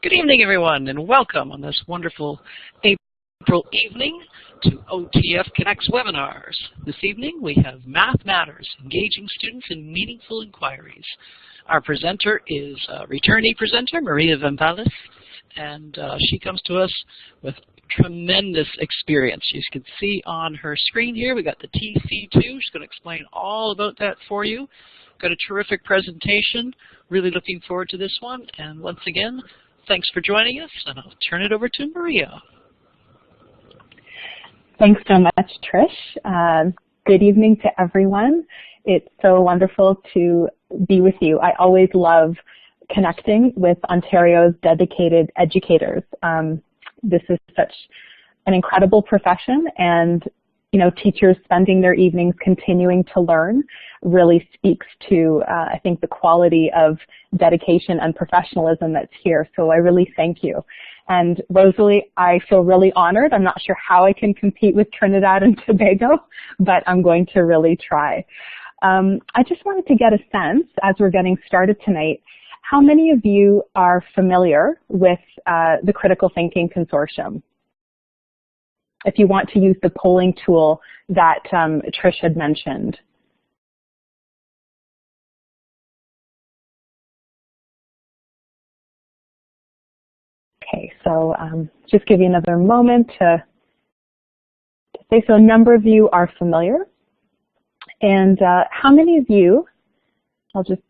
Good evening, everyone, and welcome on this wonderful April evening to OTF Connect's webinars. This evening, we have Math Matters, Engaging Students in Meaningful Inquiries. Our presenter is returnee presenter, Maria Vampalis, and she comes to us with tremendous experience. You can see on her screen here, we got the TC2. She's going to explain all about that for you. Got a terrific presentation. Really looking forward to this one. And once again, thanks for joining us, and I'll turn it over to Maria. Thanks so much, Trish. Good evening to everyone. It's so wonderful to be with you. I always love connecting with Ontario's dedicated educators. This is such an incredible profession, and teachers spending their evenings continuing to learn really speaks to, I think, the quality of dedication and professionalism that's here. So I really thank you. And Rosalie, I feel really honored. I'm not sure how I can compete with Trinidad and Tobago, but I'm going to really try. I just wanted to get a sense, as we're getting started tonight, how many of you are familiar with the Critical Thinking Consortium? If you want to use the polling tool that Trish had mentioned. Okay, so just give you another moment to say, so a number of you are familiar. And how many of you, I'll just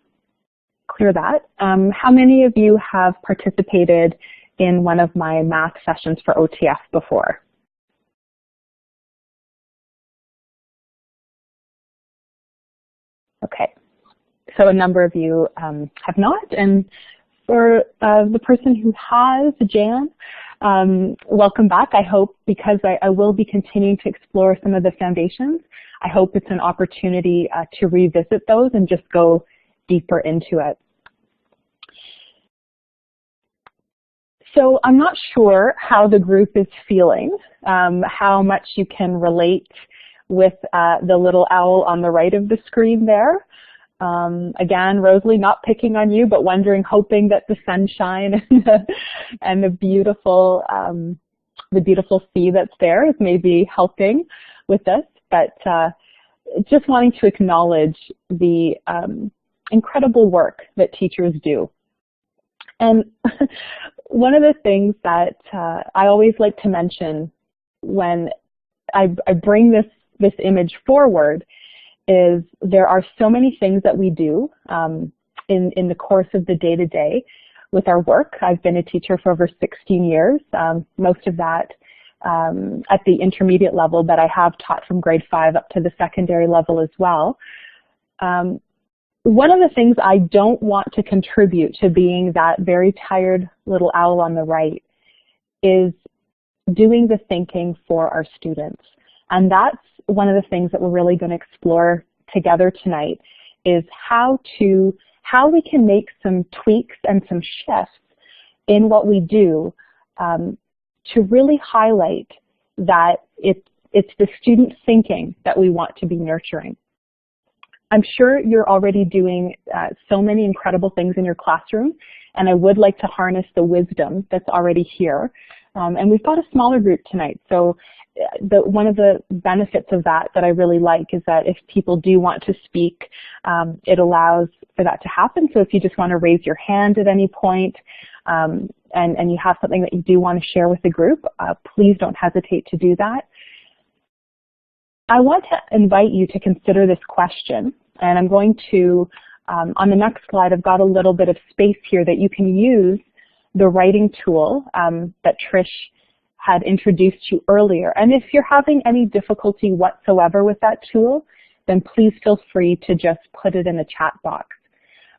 clear that, how many of you have participated in one of my math sessions for OTF before? Okay, so a number of you have not, and for the person who has, Jan, welcome back. I hope, because I will be continuing to explore some of the foundations, I hope it's an opportunity to revisit those and just go deeper into it. So I'm not sure how the group is feeling, how much you can relate with the little owl on the right of the screen there. Again, Rosalie, not picking on you, but hoping that the sunshine and the beautiful sea that's there is maybe helping with this. But just wanting to acknowledge the incredible work that teachers do. And one of the things that I always like to mention when I bring this image forward is there are so many things that we do in the course of the day-to-day with our work. I've been a teacher for over 16 years, most of that at the intermediate level, but I have taught from grade 5 up to the secondary level as well. One of the things I don't want to contribute to being that very tired little owl on the right is doing the thinking for our students. And that's one of the things that we're really going to explore together tonight, is how we can make some tweaks and some shifts in what we do to really highlight that it's the student thinking that we want to be nurturing. I'm sure you're already doing so many incredible things in your classroom, and I would like to harness the wisdom that's already here. And we've got a smaller group tonight, so one of the benefits of that I really like is that if people do want to speak, it allows for that to happen. So if you just want to raise your hand at any point and you have something that you do want to share with the group, please don't hesitate to do that. I want to invite you to consider this question, and I'm going to, on the next slide, I've got a little bit of space here that you can use the writing tool that Trish had introduced you earlier. And if you're having any difficulty whatsoever with that tool, then please feel free to just put it in the chat box.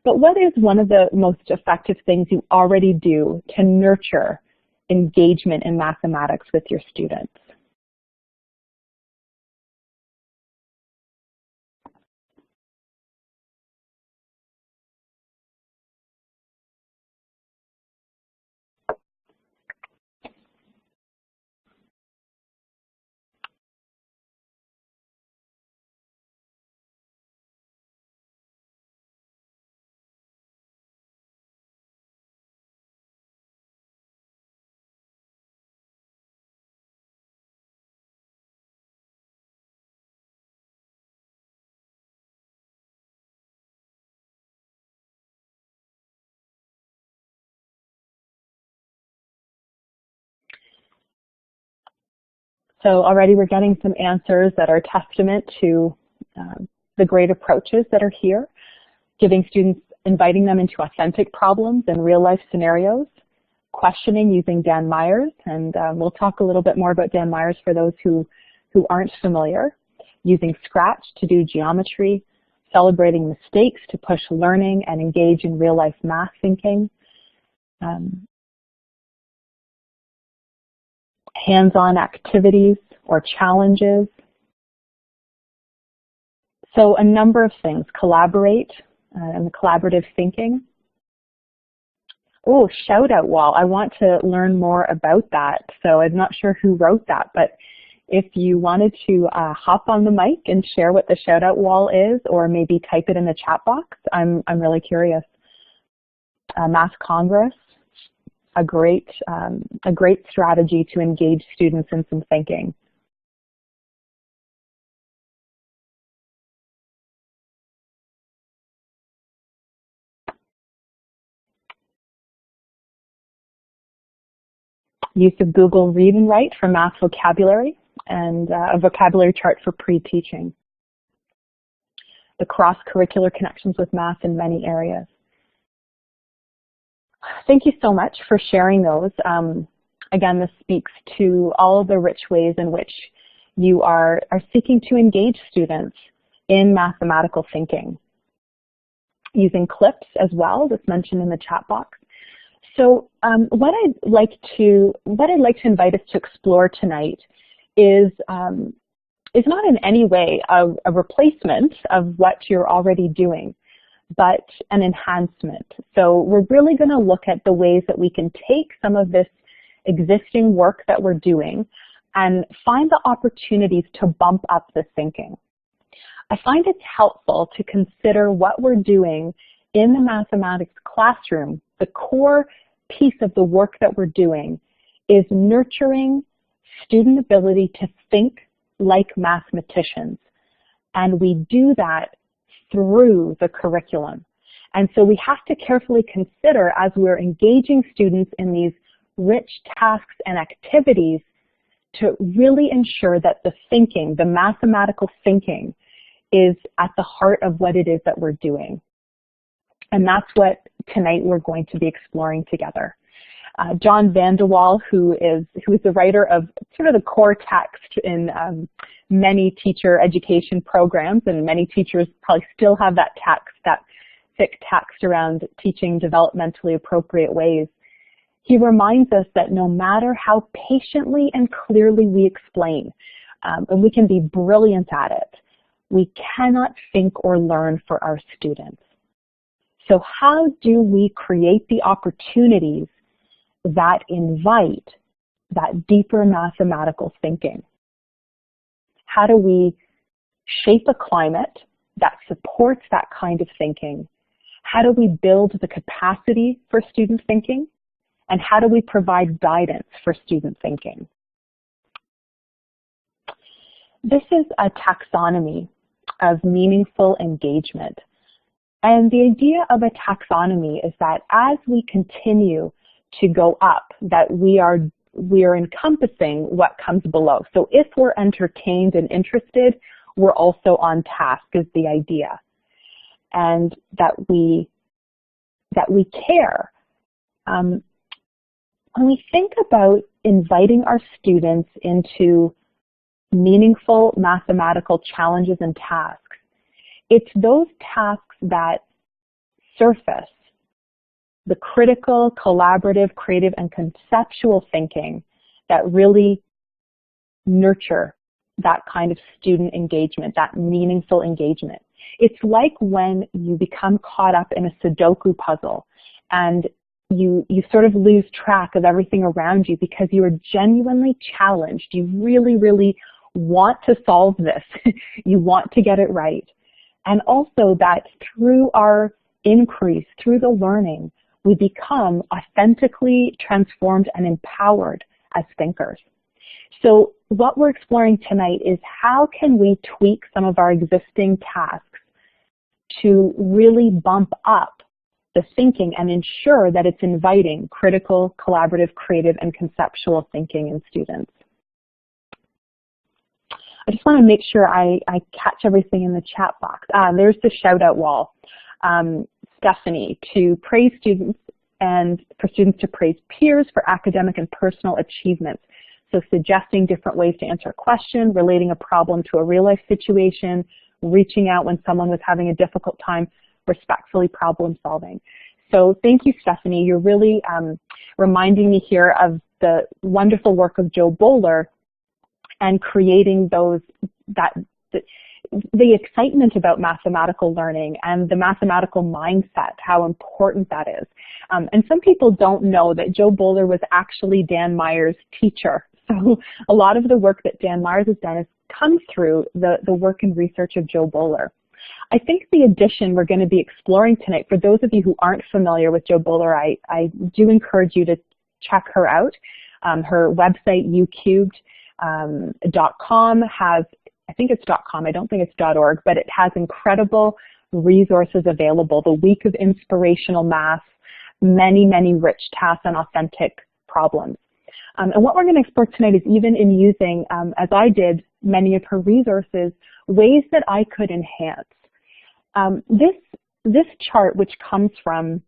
But what is one of the most effective things you already do to nurture engagement in mathematics with your students? So already we're getting some answers that are testament to the great approaches that are here, giving students, inviting them into authentic problems and real life scenarios, questioning using Dan Myers, and we'll talk a little bit more about Dan Myers for those who aren't familiar, using Scratch to do geometry, celebrating mistakes to push learning and engage in real life math thinking, hands-on activities or challenges. So a number of things, collaborate and the collaborative thinking. Oh, shout out wall. I want to learn more about that. So I'm not sure who wrote that, but if you wanted to hop on the mic and share what the shout out wall is, or maybe type it in the chat box, I'm really curious. Math Congress, a great strategy to engage students in some thinking. Use of Google Read and Write for math vocabulary, and a vocabulary chart for pre-teaching. The cross-curricular connections with math in many areas. Thank you so much for sharing those. Again, this speaks to all of the rich ways in which you are seeking to engage students in mathematical thinking. Using clips as well, that's mentioned in the chat box. So what I'd like to invite us to explore tonight is not in any way a replacement of what you're already doing, but an enhancement. So we're really going to look at the ways that we can take some of this existing work that we're doing and find the opportunities to bump up the thinking. I find it's helpful to consider what we're doing in the mathematics classroom. The core piece of the work that we're doing is nurturing student ability to think like mathematicians. And we do that through the curriculum. And so we have to carefully consider, as we're engaging students in these rich tasks and activities, to really ensure that the thinking, the mathematical thinking, is at the heart of what it is that we're doing. And that's what tonight we're going to be exploring together. John Vandewaal, who is the writer of sort of the core text in many teacher education programs, and many teachers probably still have that text, that thick text around teaching developmentally appropriate ways. He reminds us that no matter how patiently and clearly we explain, and we can be brilliant at it, we cannot think or learn for our students. So how do we create the opportunities that invite that deeper mathematical thinking? How do we shape a climate that supports that kind of thinking? How do we build the capacity for student thinking? And how do we provide guidance for student thinking? This is a taxonomy of meaningful engagement. And the idea of a taxonomy is that as we continue to go up, that we are encompassing what comes below. So if we're entertained and interested, we're also on task is the idea. And that we care. When we think about inviting our students into meaningful mathematical challenges and tasks, it's those tasks that surface the critical, collaborative, creative, and conceptual thinking that really nurture that kind of student engagement, that meaningful engagement. It's like when you become caught up in a Sudoku puzzle and you sort of lose track of everything around you because you are genuinely challenged. You really, really want to solve this. You want to get it right. And also that through our increase, through the learning, we become authentically transformed and empowered as thinkers. So what we're exploring tonight is how can we tweak some of our existing tasks to really bump up the thinking and ensure that it's inviting critical, collaborative, creative, and conceptual thinking in students. I just want to make sure I catch everything in the chat box. There's the shout out wall. Stephanie, to praise students and for students to praise peers for academic and personal achievements. So suggesting different ways to answer a question, relating a problem to a real life situation, reaching out when someone was having a difficult time, respectfully problem solving. So thank you, Stephanie. You're really reminding me here of the wonderful work of Joe Bowler and creating the excitement about mathematical learning and the mathematical mindset, how important that is. And some people don't know that Joe Bowler was actually Dan Meyer's teacher. So a lot of the work that Dan Myers has done has come through the work and research of Joe Bowler. I think the addition we're going to be exploring tonight, for those of you who aren't familiar with Joe Bowler, I do encourage you to check her out. Her website, ucubed.com, has, I think it's .com, I don't think it's .org, but it has incredible resources available. The Week of Inspirational Math, many, many rich tasks and authentic problems. And what we're going to explore tonight is even in using, as I did, many of her resources, ways that I could enhance. This chart, which comes from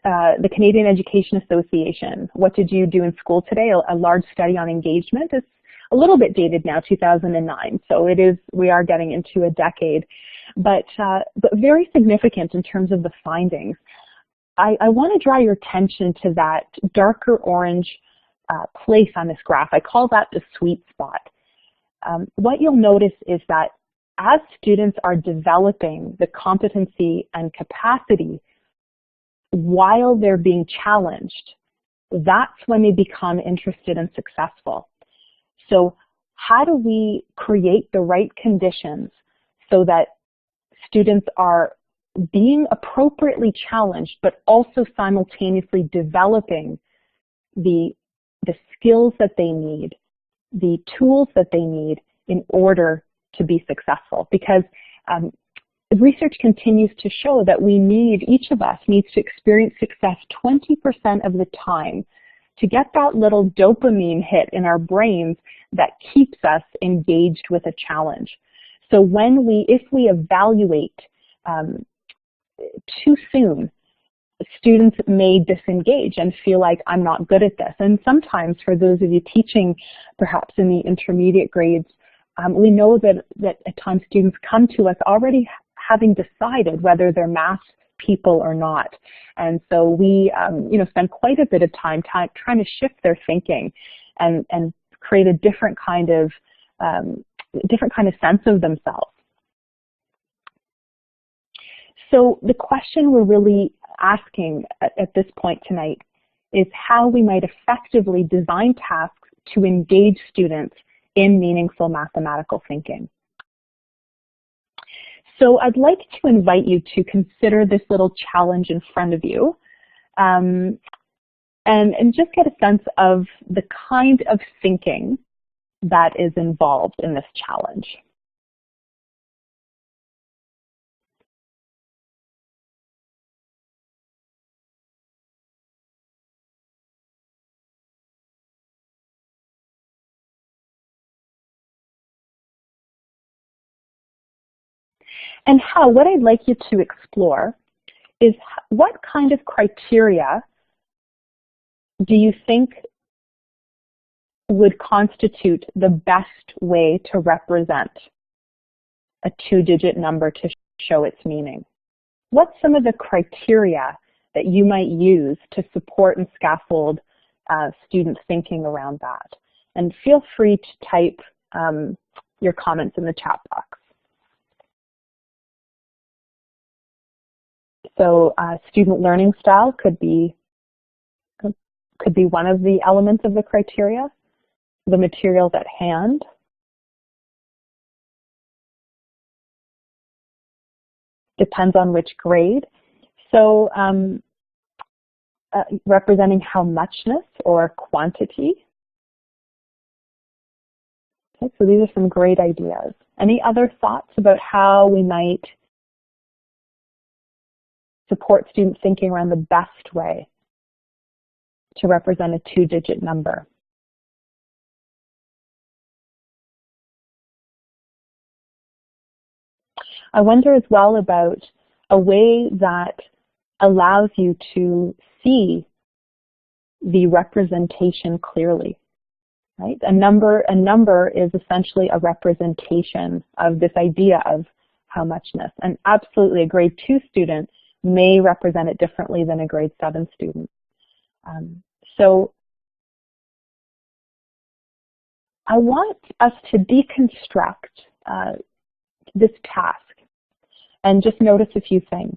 the Canadian Education Association, What Did You Do in School Today? A large study on engagement, is a little bit dated now, 2009. So we are getting into a decade, but very significant in terms of the findings. I want to draw your attention to that darker orange place on this graph. I call that the sweet spot. What you'll notice is that as students are developing the competency and capacity while they're being challenged, that's when they become interested and successful. So how do we create the right conditions so that students are being appropriately challenged, but also simultaneously developing the skills that they need, the tools that they need in order to be successful? Because research continues to show that each of us needs to experience success 20% of the time to get that little dopamine hit in our brains that keeps us engaged with a challenge. So if we evaluate too soon, students may disengage and feel like, I'm not good at this. And sometimes for those of you teaching perhaps in the intermediate grades, we know that at times students come to us already having decided whether they're math people or not. And so we spend quite a bit of time trying to shift their thinking and create a different kind of sense of themselves. So the question we're really asking at this point tonight is how we might effectively design tasks to engage students in meaningful mathematical thinking. So I'd like to invite you to consider this little challenge in front of you and just get a sense of the kind of thinking that is involved in this challenge. And what I'd like you to explore is what kind of criteria do you think would constitute the best way to represent a two-digit number to show its meaning? What's some of the criteria that you might use to support and scaffold students' thinking around that? And feel free to type your comments in the chat box. So student learning style could be one of the elements of the criteria. The materials at hand. Depends on which grade. So representing how muchness or quantity. Okay, so these are some great ideas. Any other thoughts about how we might support student thinking around the best way to represent a two-digit number? I wonder as well about a way that allows you to see the representation clearly, right? A number is essentially a representation of this idea of how muchness. And absolutely a grade 2 student may represent it differently than a grade 7 student. So I want us to deconstruct this task and just notice a few things.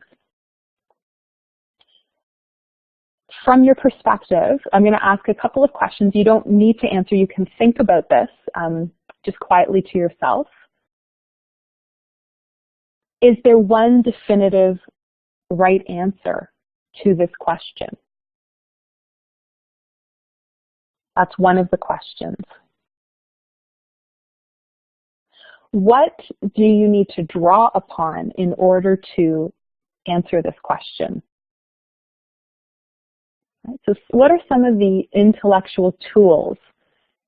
From your perspective, I'm going to ask a couple of questions. You don't need to answer. You can think about this just quietly to yourself. Is there one definitive right answer to this question? That's one of the questions. What do you need to draw upon in order to answer this question? Right, so what are some of the intellectual tools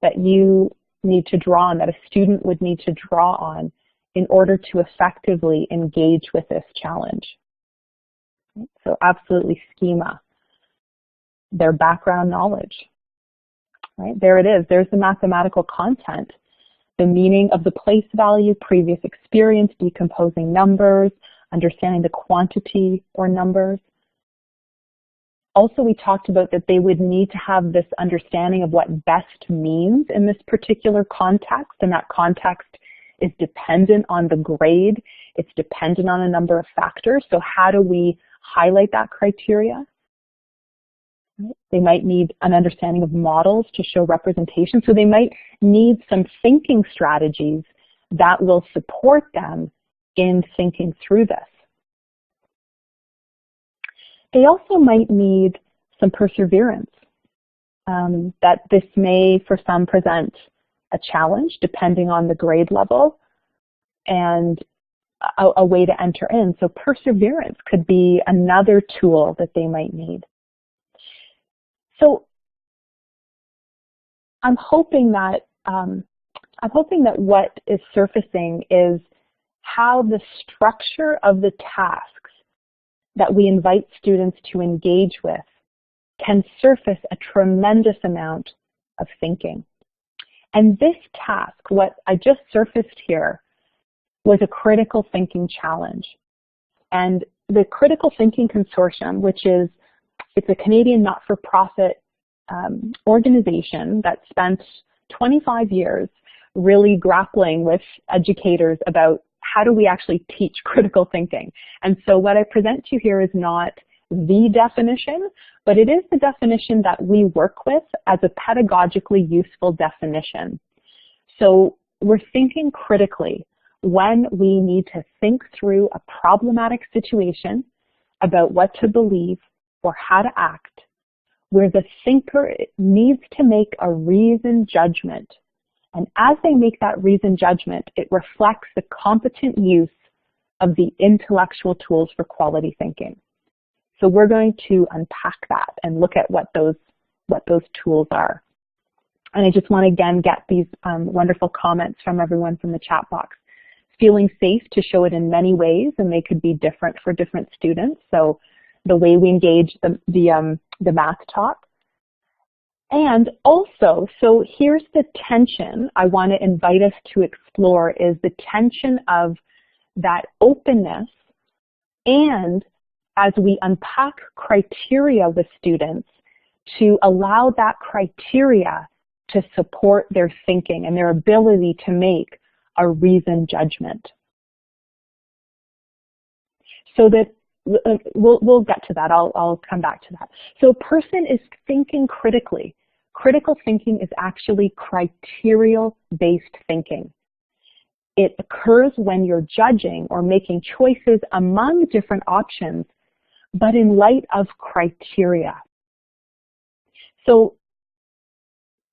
that you need to draw on, that a student would need to draw on in order to effectively engage with this challenge? Right, so absolutely schema, their background knowledge. Right, there it is. There's the mathematical content. The meaning of the place value, previous experience, decomposing numbers, understanding the quantity or numbers. Also, we talked about that they would need to have this understanding of what best means in this particular context, and that context is dependent on the grade. It's dependent on a number of factors. So how do we highlight that criteria? They might need an understanding of models to show representation. So they might need some thinking strategies that will support them in thinking through this. They also might need some perseverance, that this may, for some, present a challenge depending on the grade level and a way to enter in. So perseverance could be another tool that they might need. So I'm hoping that what is surfacing is how the structure of the tasks that we invite students to engage with can surface a tremendous amount of thinking. And this task, what I just surfaced here, was a critical thinking challenge. And the Critical Thinking Consortium, it's a Canadian not-for-profit organization that spent 25 years really grappling with educators about how do we actually teach critical thinking. And so what I present to you here is not the definition, but it is the definition that we work with as a pedagogically useful definition. So we're thinking critically when we need to think through a problematic situation about what to believe or how to act, where the thinker needs to make a reasoned judgment. And as they make that reasoned judgment, it reflects the competent use of the intellectual tools for quality thinking. So we're going to unpack that and look at what those tools are. And I just want to again get these wonderful comments from everyone from the chat box. Feeling safe to show it in many ways, and they could be different for different students. So the way we engage the math talk. And also, so here's the tension I want to invite us to explore, is the tension of that openness, and as we unpack criteria with students, to allow that criteria to support their thinking and their ability to make a reasoned judgment. So that we'll get to that. I'll come back to that. So a person is thinking critically. Critical thinking is actually criterial-based thinking. It occurs when you're judging or making choices among different options, but in light of criteria. So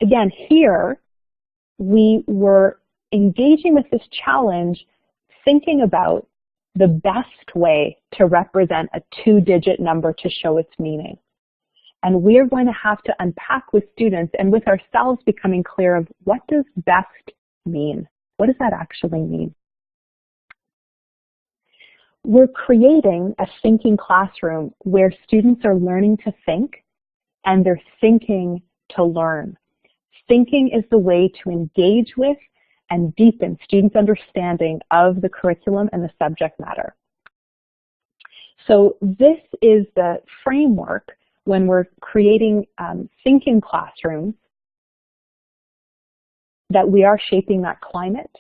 again, here we were engaging with this challenge, thinking about the best way to represent a 2-digit number to show its meaning. And we're going to have to unpack with students and with ourselves becoming clear of what does best mean? What does that actually mean? we're creating a thinking classroom where students are learning to think and they're thinking to learn. Thinking is the way to engage with and deepen students' understanding of the curriculum and the subject matter. So this is the framework when we're creating thinking classrooms that we are shaping that climate.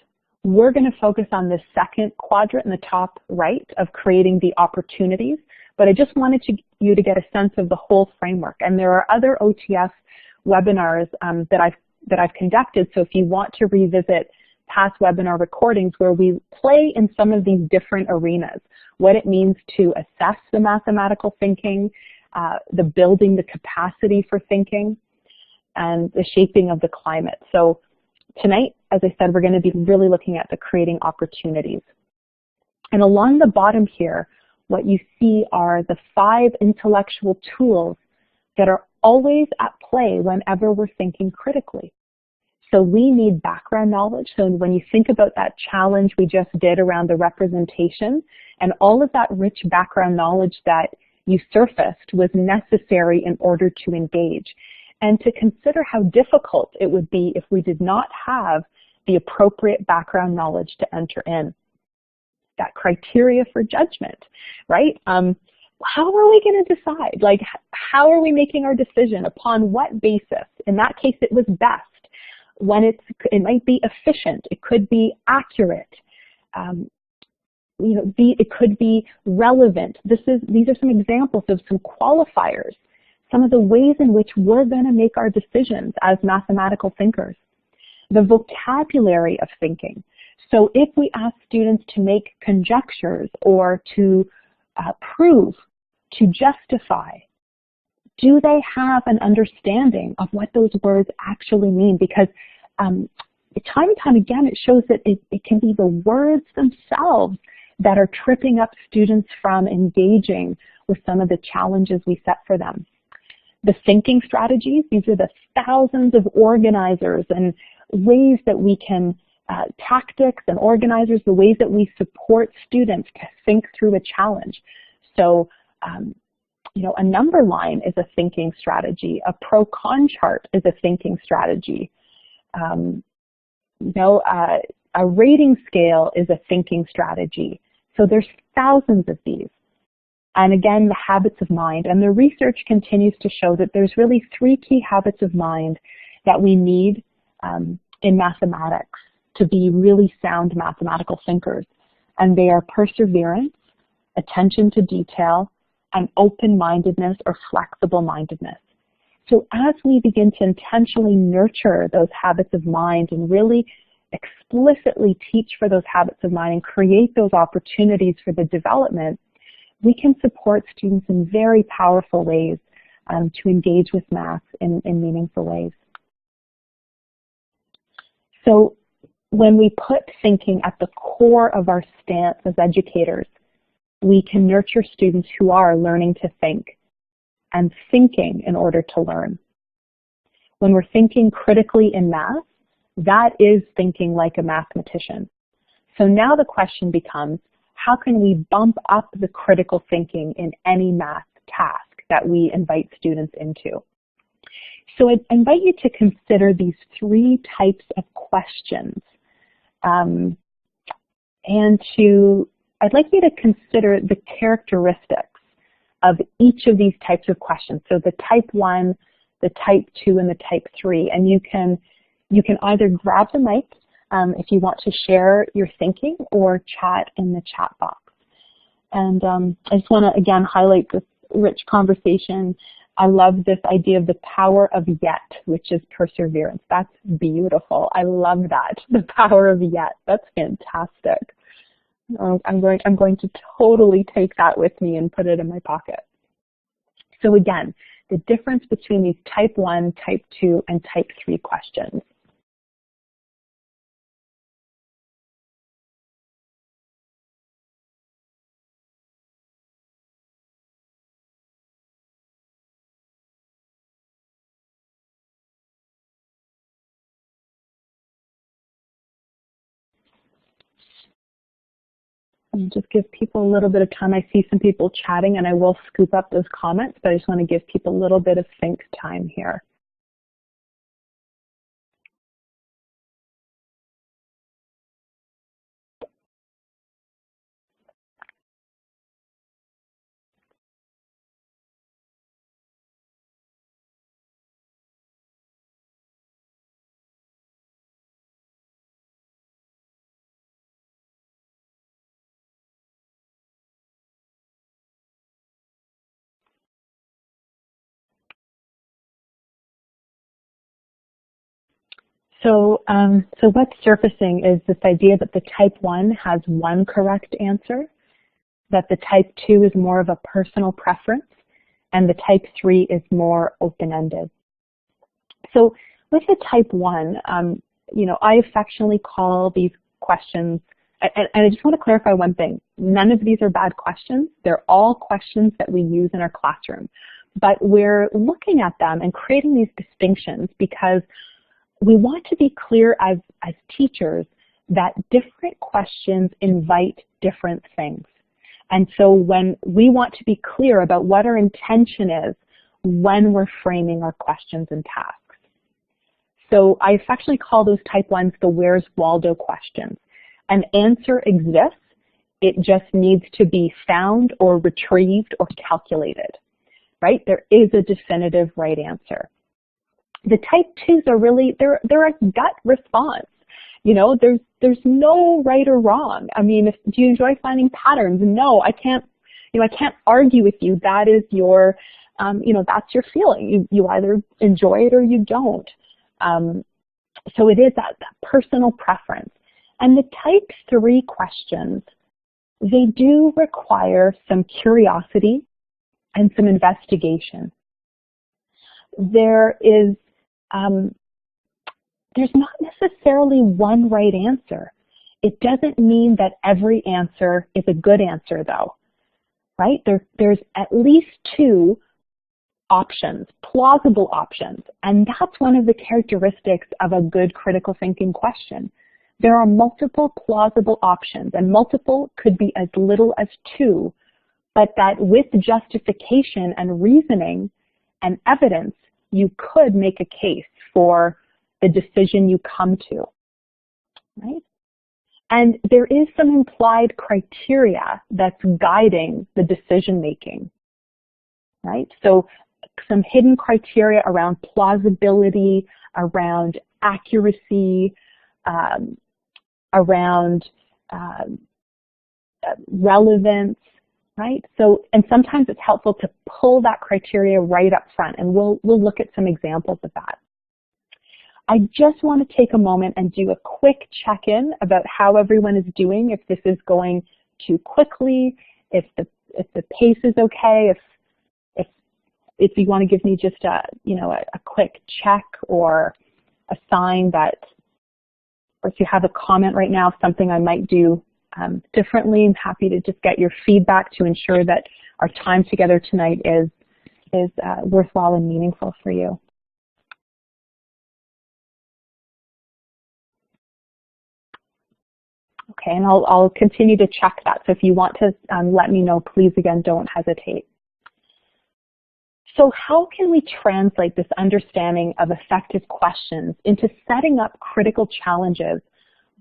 We're going to focus on the second quadrant in the top right of creating the opportunities, but I just wanted you to get a sense of the whole framework. And there are other OTF webinars that I've conducted, so if you want to revisit past webinar recordings where we play in some of these different arenas, what it means to assess the mathematical thinking, the building the capacity for thinking, and the shaping of the climate. So tonight, as I said, we're going to be really looking at the creating opportunities. And along the bottom here, what you see are the 5 intellectual tools that are always at play whenever we're thinking critically. So we need background knowledge. So when you think about that challenge we just did around the representation, and all of that rich background knowledge that you surfaced was necessary in order to engage. And to consider how difficult it would be if we did not have the appropriate background knowledge to enter in. That criteria for judgment, right? How are we going to decide? Like, how are we making our decision? Upon what basis? In that case, it was best. When it might be efficient, it could be accurate. It could be relevant. These are some examples of some qualifiers, some of the ways in which we're going to make our decisions as mathematical thinkers. The vocabulary of thinking. So if we ask students to make conjectures or to prove, to justify, do they have an understanding of what those words actually mean? Because time and time again, it shows that it can be the words themselves that are tripping up students from engaging with some of the challenges we set for them. The thinking strategies, these are the thousands of organizers and ways that we can, tactics and organizers, the ways that we support students to think through a challenge. So, a number line is a thinking strategy. A pro-con chart is a thinking strategy. A rating scale is a thinking strategy. So there's thousands of these. And again, the habits of mind. And the research continues to show that there's really 3 key habits of mind that we need in mathematics to be really sound mathematical thinkers. And they are perseverance, attention to detail, and open-mindedness or flexible-mindedness. So as we begin to intentionally nurture those habits of mind and really explicitly teach for those habits of mind and create those opportunities for the development, we can support students in very powerful ways to engage with math in meaningful ways. So when we put thinking at the core of our stance as educators, we can nurture students who are learning to think and thinking in order to learn. When we're thinking critically in math, that is thinking like a mathematician. So now the question becomes, how can we bump up the critical thinking in any math task that we invite students into? So I invite you to consider these 3 types of questions. I'd like you to consider the characteristics of each of these types of questions. So the type 1, the type 2, and the type 3. And you can either grab the mic if you want to share your thinking or chat in the chat box. And I just want to, again, highlight this rich conversation. I love this idea of the power of yet, which is perseverance. That's beautiful. I love that, the power of yet. That's fantastic. I'm going to totally take that with me and put it in my pocket. So again, the difference between these type 1, type 2, and type 3 questions. And just give people a little bit of time. I see some people chatting, and I will scoop up those comments, but I just want to give people a little bit of think time here. So what's surfacing is this idea that the type 1 has one correct answer, that the type 2 is more of a personal preference, and the type 3 is more open-ended. So with the type 1, I affectionately call these questions, and I just want to clarify one thing. None of these are bad questions. They're all questions that we use in our classroom. But we're looking at them and creating these distinctions because we want to be clear as teachers that different questions invite different things. And so when we want to be clear about what our intention is when we're framing our questions and tasks. So I affectionately call those type 1s the Where's Waldo questions. An answer exists, it just needs to be found or retrieved or calculated, right? There is a definitive right answer. The type 2s are really, they're a gut response. There's no right or wrong. I mean, do you enjoy finding patterns? No, I can't argue with you. That is your, that's your feeling. You either enjoy it or you don't. So it is that personal preference. And the type 3 questions, they do require some curiosity and some investigation. There's not necessarily one right answer. It doesn't mean that every answer is a good answer, though, right? There's at least 2 options, plausible options, and that's one of the characteristics of a good critical thinking question. There are multiple plausible options, and multiple could be as little as 2, but that with justification and reasoning and evidence, you could make a case for the decision you come to, right? And there is some implied criteria that's guiding the decision making, right? So some hidden criteria around plausibility, around accuracy, around relevance, right? So, and sometimes it's helpful to pull that criteria right up front, and we'll look at some examples of that. I just want to take a moment and do a quick check-in about how everyone is doing, if this is going too quickly, if the pace is okay, if you want to give me just a quick check or a sign that, or if you have a comment right now, something I might do differently. I'm happy to just get your feedback to ensure that our time together tonight is worthwhile and meaningful for you. Okay, and I'll continue to check that. So if you want to let me know, please, again, don't hesitate. So how can we translate this understanding of effective questions into setting up critical challenges,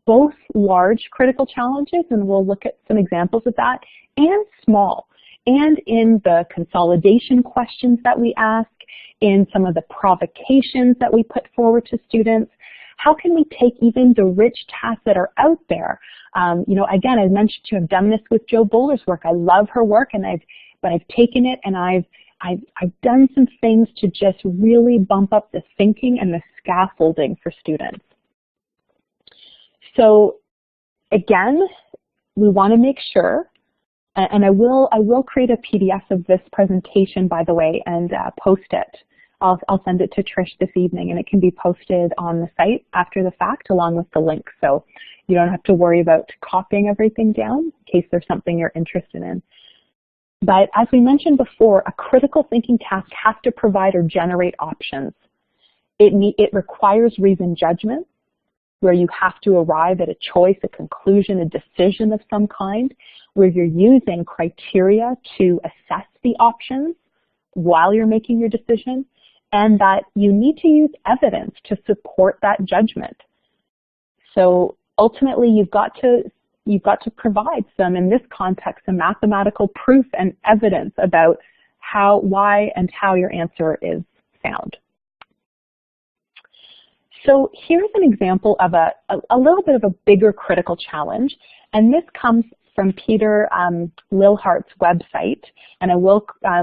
both large critical challenges, and we'll look at some examples of that, and small, and in the consolidation questions that we ask, in some of the provocations that we put forward to students? How can we take even the rich tasks that are out there? Again, I mentioned to have done this with Jo Bowler's work. I love her work, and I've taken it and I've done some things to just really bump up the thinking and the scaffolding for students. So again, we want to make sure, and I will create a PDF of this presentation, by the way, and post it. I'll send it to Trish this evening, and it can be posted on the site after the fact along with the link. So you don't have to worry about copying everything down in case there's something you're interested in. But as we mentioned before, a critical thinking task has to provide or generate options. It requires reasoned judgment, where you have to arrive at a choice, a conclusion, a decision of some kind. where you're using criteria to assess the options while you're making your decision, and that you need to use evidence to support that judgment. So ultimately, you've got to provide some, in this context, some mathematical proof and evidence about how, why, and how your answer is found. So here's an example of a little bit of a bigger critical challenge, and this comes from Peter Lilhart's website, and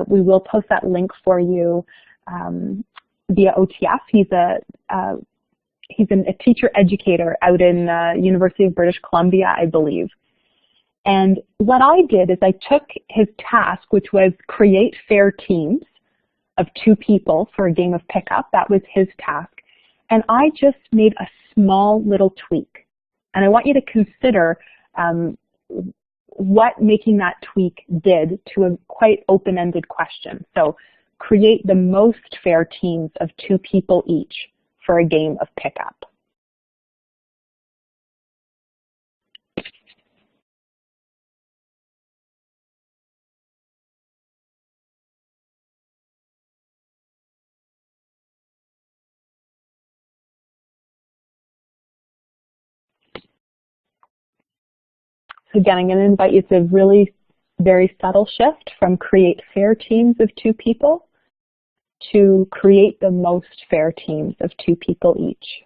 we will post that link for you via OTF. He's a teacher educator out in University of British Columbia, I believe. And what I did is I took his task, which was create fair teams of 2 people for a game of pickup. That was his task. And I just made a small little tweak. And I want you to consider what making that tweak did to a quite open-ended question. So create the most fair teams of 2 people each for a game of pickup. So again, I'm going to invite you to a really very subtle shift from create fair teams of 2 people to create the most fair teams of 2 people each.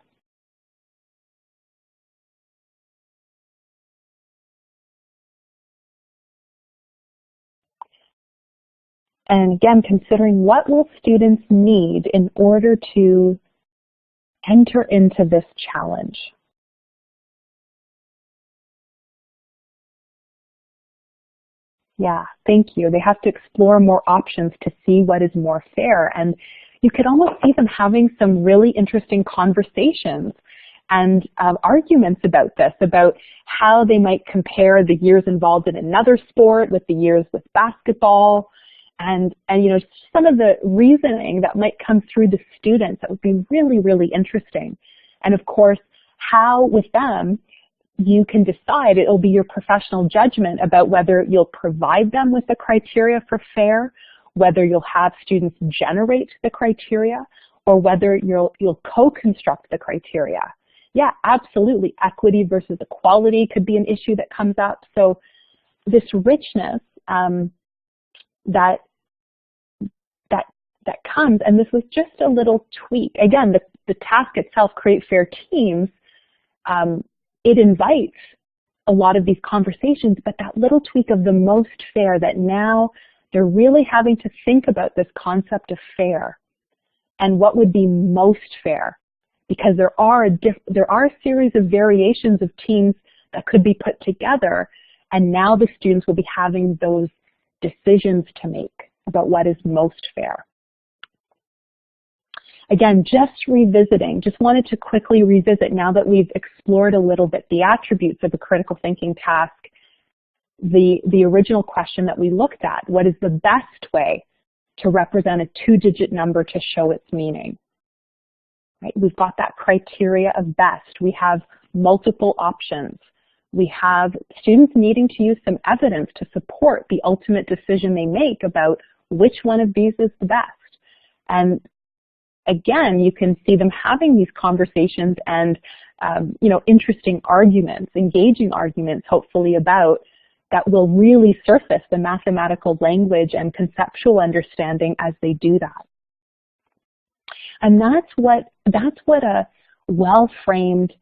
And again, considering what will students need in order to enter into this challenge. Yeah, thank you. They have to explore more options to see what is more fair. And you could almost see them having some really interesting conversations and arguments about this, about how they might compare the years involved in another sport with the years with basketball, and you know, some of the reasoning that might come through the students that would be really, really interesting. And of course, how with them you can decide, it'll be your professional judgment about whether you'll provide them with the criteria for fair, whether you'll have students generate the criteria, or whether you'll co-construct the criteria. Yeah, absolutely. Equity versus equality could be an issue that comes up. So this richness that comes, and this was just a little tweak. Again, the task itself, create fair teams, it invites a lot of these conversations, but that little tweak of the most fair, that now they're really having to think about this concept of fair and what would be most fair, because there are a series of variations of teams that could be put together, and now the students will be having those decisions to make about what is most fair. Again, just wanted to quickly revisit, now that we've explored a little bit the attributes of a critical thinking task, the original question that we looked at: what is the best way to represent a 2-digit number to show its meaning? Right? We've got that criteria of best. We have multiple options. We have students needing to use some evidence to support the ultimate decision they make about which one of these is the best. And again, you can see them having these conversations and you know, interesting arguments, engaging arguments, hopefully, about that will really surface the mathematical language and conceptual understanding as they do that. And that's what a well-framed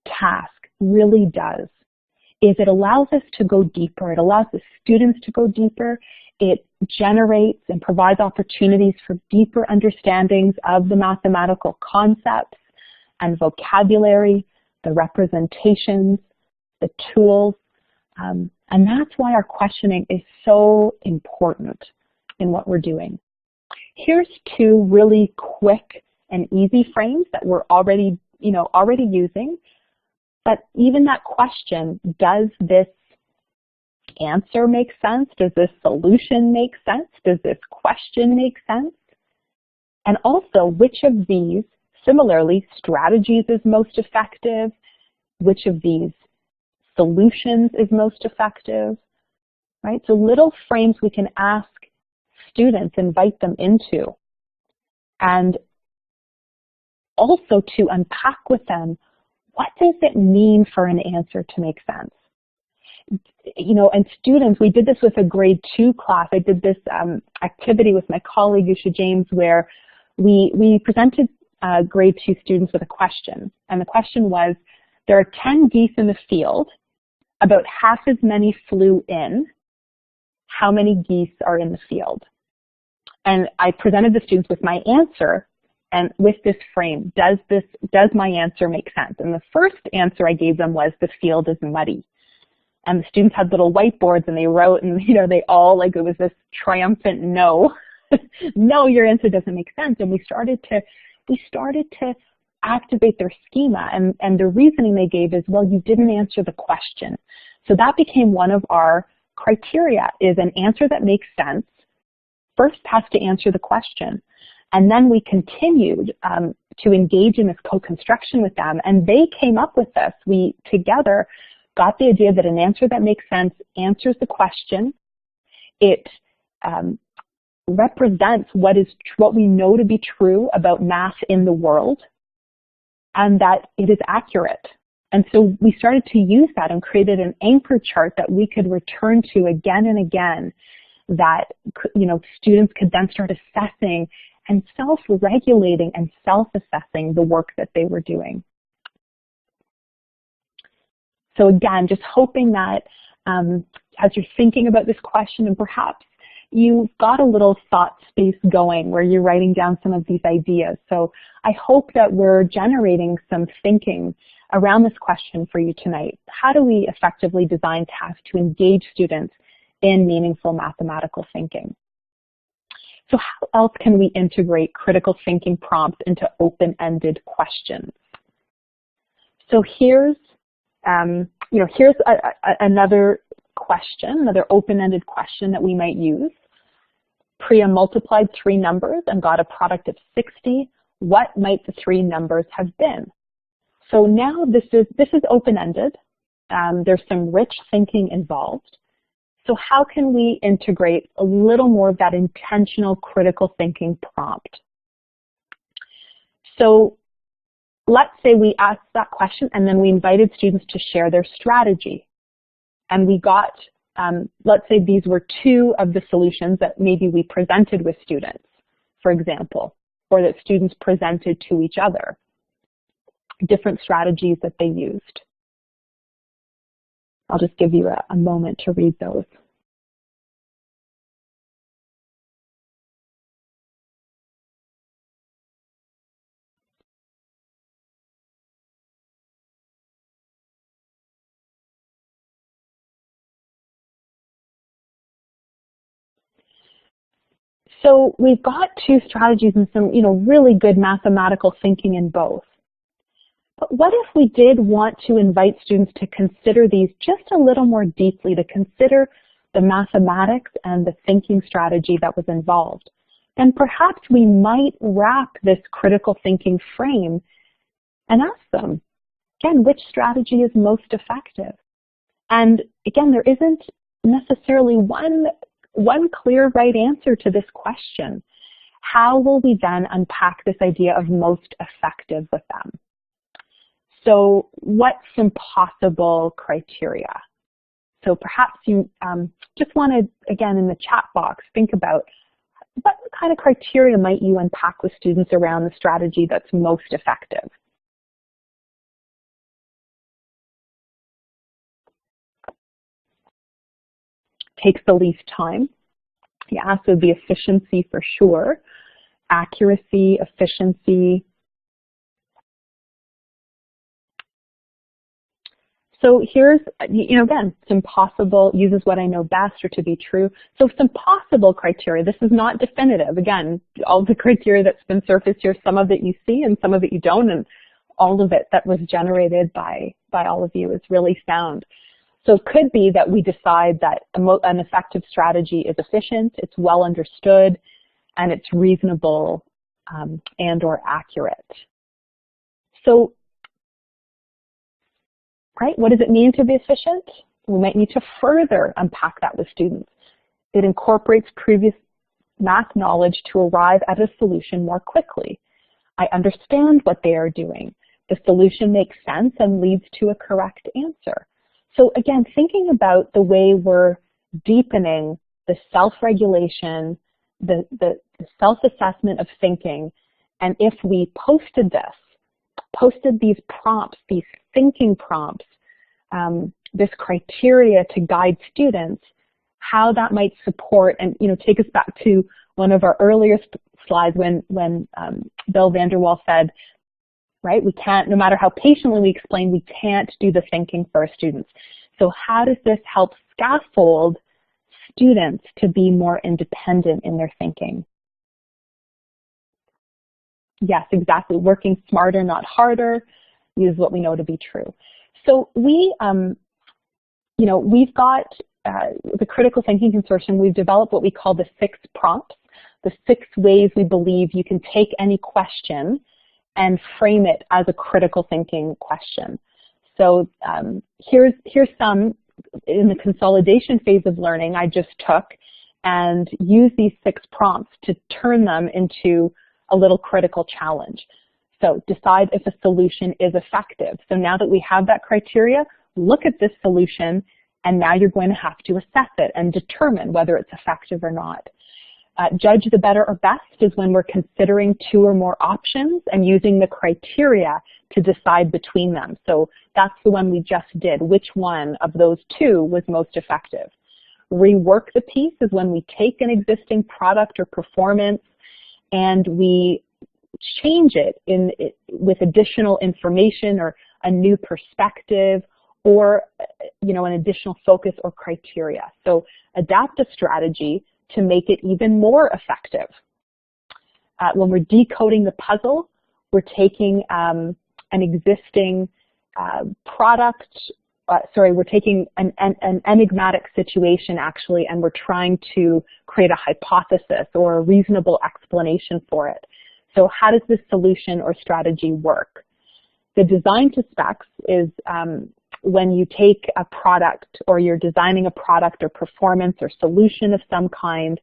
task really does, is it allows us to go deeper. It allows the students to go deeper. It generates and provides opportunities for deeper understandings of the mathematical concepts and vocabulary, the representations, the tools, and that's why our questioning is so important in what we're doing. Here's 2 really quick and easy frames that we're already using, but even that question, does this answer make sense? Does this solution make sense? Does this question make sense? And also, which of these, similarly, strategies is most effective? Which of these solutions is most effective? right? So little frames we can ask students, invite them into, and also to unpack with them, what does it mean for an answer to make sense? You know, and students, we did this with a grade 2 class. I did this activity with my colleague, Usha James, where we presented grade 2 students with a question. And the question was, there are 10 geese in the field, about half as many flew in. How many geese are in the field? And I presented the students with my answer and with this frame, does my answer make sense? And the first answer I gave them was, the field is muddy. And the students had little whiteboards and they wrote, and you know, they all, like, it was this triumphant no. No, your answer doesn't make sense. And we started to activate their schema, and the reasoning they gave is, well, you didn't answer the question. So that became one of our criteria, is an answer that makes sense first has to answer the question. And then we continued to engage in this co-construction with them, and they came up with this. We together got the idea that an answer that makes sense answers the question. It represents what we know to be true about math in the world, and that it is accurate. And so we started to use that and created an anchor chart that we could return to again and again, that, you know, students could then start assessing and self-regulating and self-assessing the work that they were doing. So again, just hoping that as you're thinking about this question, and perhaps you've got a little thought space going where you're writing down some of these ideas. So I hope that we're generating some thinking around this question for you tonight. How do we effectively design tasks to engage students in meaningful mathematical thinking? So how else can we integrate critical thinking prompts into open-ended questions? So here's another question, another open-ended question that we might use. Priya multiplied 3 numbers and got a product of 60. What might the 3 numbers have been? So now this is open-ended. There's some rich thinking involved. So how can we integrate a little more of that intentional critical thinking prompt? So let's say we asked that question and then we invited students to share their strategy. And we got, let's say these were 2 of the solutions that maybe we presented with students, for example, or that students presented to each other, different strategies that they used. I'll just give you a moment to read those. So we've got 2 strategies and some, really good mathematical thinking in both. But what if we did want to invite students to consider these just a little more deeply, to consider the mathematics and the thinking strategy that was involved? Then perhaps we might wrap this critical thinking frame and ask them, again, which strategy is most effective? And again, there isn't necessarily one clear right answer to this question. How will we then unpack this idea of most effective with them? So what's some possible criteria? So perhaps you just want to, again, in the chat box, think about what kind of criteria might you unpack with students around the strategy that's most effective? Takes the least time. Yeah, so the efficiency for sure. Accuracy, efficiency. So here's, again, some possible, uses what I know best or to be true. So some possible criteria. This is not definitive. Again, all the criteria that's been surfaced here, some of it you see and some of it you don't, and all of it that was generated by all of you is really sound. So it could be that we decide that an effective strategy is efficient, it's well understood, and it's reasonable and or accurate. So, right, what does it mean to be efficient? We might need to further unpack that with students. It incorporates previous math knowledge to arrive at a solution more quickly. I understand what they are doing. The solution makes sense and leads to a correct answer. So again, thinking about the way we're deepening the self-regulation, the self-assessment of thinking, and if we posted these prompts, these thinking prompts, this criteria to guide students, how that might support and take us back to one of our earlier slides when Bill Vanderwall said, right, we can't, no matter how patiently we explain, we can't do the thinking for our students. So how does this help scaffold students to be more independent in their thinking? Yes, exactly. Working smarter, not harder, is what we know to be true. So we've got the Critical Thinking Consortium. We've developed what we call the 6 prompts, the 6 ways we believe you can take any question and frame it as a critical thinking question. So here's some in the consolidation phase of learning I just took and used these 6 prompts to turn them into a little critical challenge. So decide if a solution is effective. So now that we have that criteria, look at this solution, and now you're going to have to assess it and determine whether it's effective or not. Judge the better or best is when we're considering 2 or more options and using the criteria to decide between them. So that's the one we just did. Which one of those 2 was most effective? Rework the piece is when we take an existing product or performance and we change it with additional information or a new perspective or an additional focus or criteria. So adapt a strategy to make it even more effective. When we're decoding the puzzle, we're taking an existing product, we're taking an enigmatic situation actually, and we're trying to create a hypothesis or a reasonable explanation for it. So how does this solution or strategy work? The design to specs is when you take a product or you're designing a product or performance or solution of some kind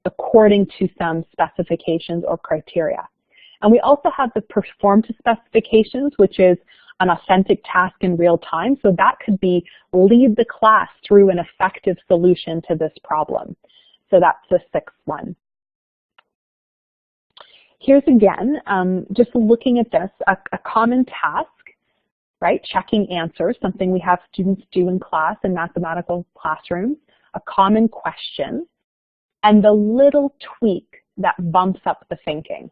according to some specifications or criteria. And we also have the perform to specifications, which is an authentic task in real time. So that could be lead the class through an effective solution to this problem. So that's the 6th one. Here's again, just looking at this, a common task, right? Checking answers, something we have students do in class in mathematical classrooms, a common question, and the little tweak that bumps up the thinking.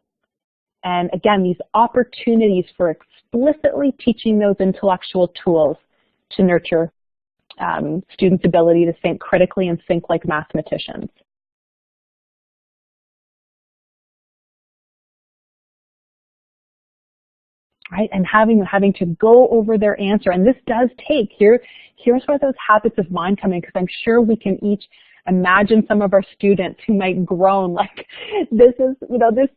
And again, these opportunities for explicitly teaching those intellectual tools to nurture students' ability to think critically and think like mathematicians. Right, and having to go over their answer, and this does take, here's where those habits of mind come in, because I'm sure we can each imagine some of our students who might groan like, this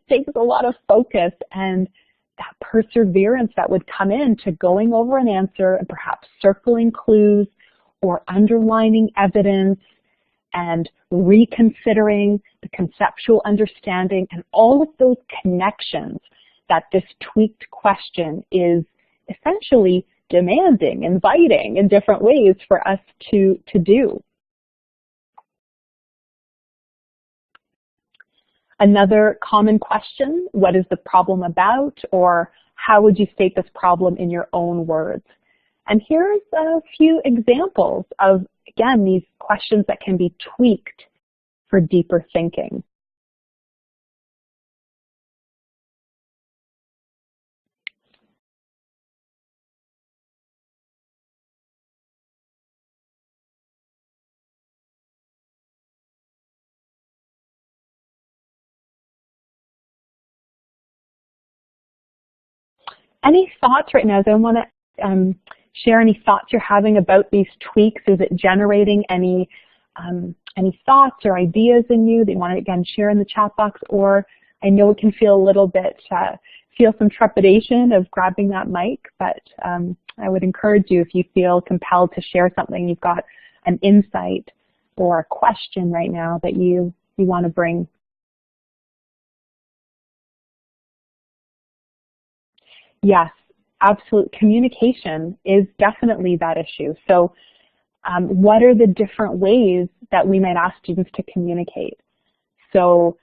takes a lot of focus and that perseverance that would come in to going over an answer and perhaps circling clues or underlining evidence and reconsidering the conceptual understanding and all of those connections that this tweaked question is essentially demanding, inviting in different ways for us to do. Another common question, what is the problem about? Or how would you state this problem in your own words? And here's a few examples of, again, these questions that can be tweaked for deeper thinking. Any thoughts right now? I want to share any thoughts you're having about these tweaks. Is it generating any thoughts or ideas in you that you want to, again, share in the chat box? Or I know it can feel a little bit, feel some trepidation of grabbing that mic, but I would encourage you, if you feel compelled to share something, you've got an insight or a question right now that you want to bring. Yes, absolute communication is definitely that issue. So what are the different ways that we might ask students to communicate? So,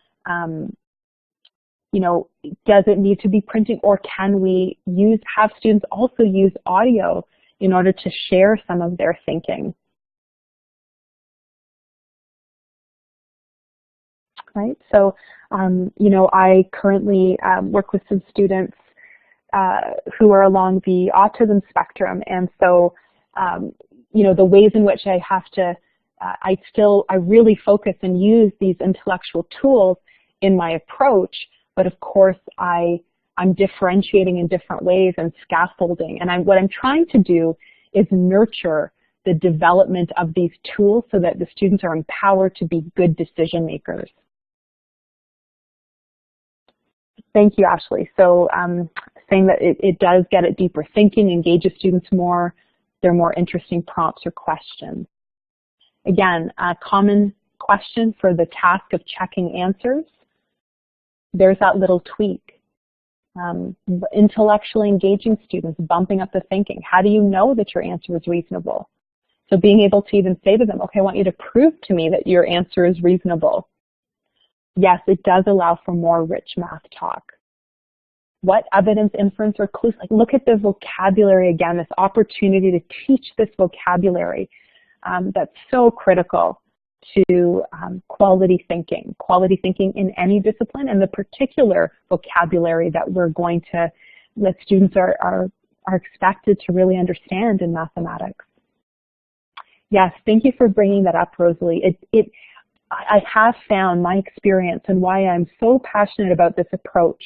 you know, does it need to be printing, or can we have students also use audio in order to share some of their thinking? Right, so, you know, I currently work with some students who are along the autism spectrum, and so, you know, the ways in which I have to, I really focus and use these intellectual tools in my approach, but of course I'm differentiating in different ways and scaffolding, and what I'm trying to do is nurture the development of these tools so that the students are empowered to be good decision makers. Thank you, Ashley. So saying that it does get at deeper thinking, engages students more, they're more interesting prompts or questions. Again, a common question for the task of checking answers, there's that little tweak. Intellectually engaging students, bumping up the thinking. How do you know that your answer is reasonable? So being able to even say to them, okay, I want you to prove to me that your answer is reasonable. Yes, it does allow for more rich math talk. What evidence, inference, or clues? Like, look at the vocabulary again, this opportunity to teach this vocabulary that's so critical to quality thinking in any discipline, and the particular vocabulary that we're going to, that students are expected to really understand in mathematics. Yes, thank you for bringing that up, Rosalie. I have found my experience, and why I'm so passionate about this approach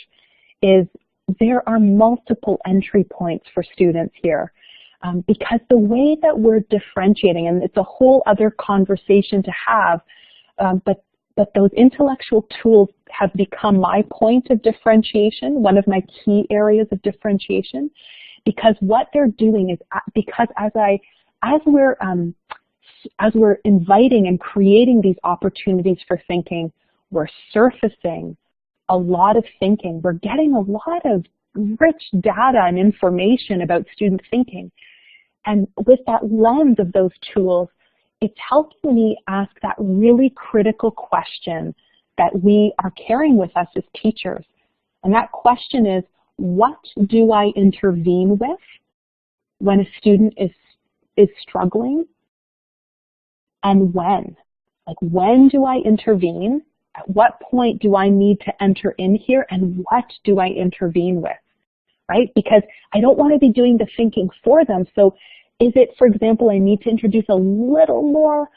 is there are multiple entry points for students here. Because the way that we're differentiating, and it's a whole other conversation to have, but those intellectual tools have become my point of differentiation, one of my key areas of differentiation, because what they're doing is, because as we're inviting and creating these opportunities for thinking, we're surfacing a lot of thinking. We're getting a lot of rich data and information about student thinking. And with that lens of those tools, it's helping me ask that really critical question that we are carrying with us as teachers. And that question is, what do I intervene with when a student is struggling? And when? Like, when do I intervene? At what point do I need to enter in here? And what do I intervene with? Right? Because I don't want to be doing the thinking for them. So is it, for example, I need to introduce a little more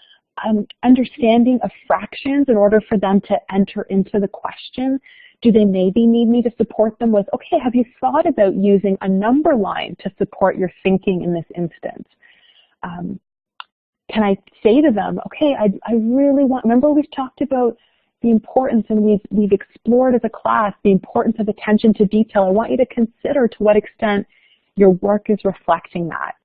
understanding of fractions in order for them to enter into the question? Do they maybe need me to support them with, okay, have you thought about using a number line to support your thinking in this instance? Can I say to them, okay, I really want, remember we've talked about the importance, and we've explored as a class the importance of attention to detail. I want you to consider to what extent your work is reflecting that,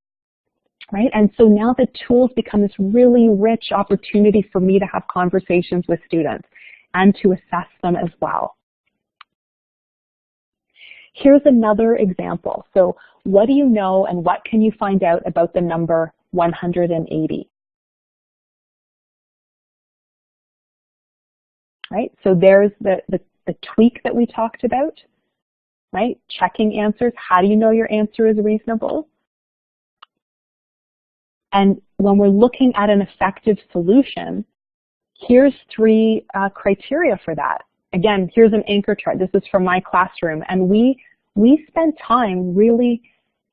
right? And so now the tools become this really rich opportunity for me to have conversations with students and to assess them as well. Here's another example. So what do you know and what can you find out about the number 180? Right, so there's the tweak that we talked about, right? Checking answers. How do you know your answer is reasonable? And when we're looking at an effective solution, here's 3 criteria for that. Again, here's an anchor chart. This is from my classroom, and we spent time really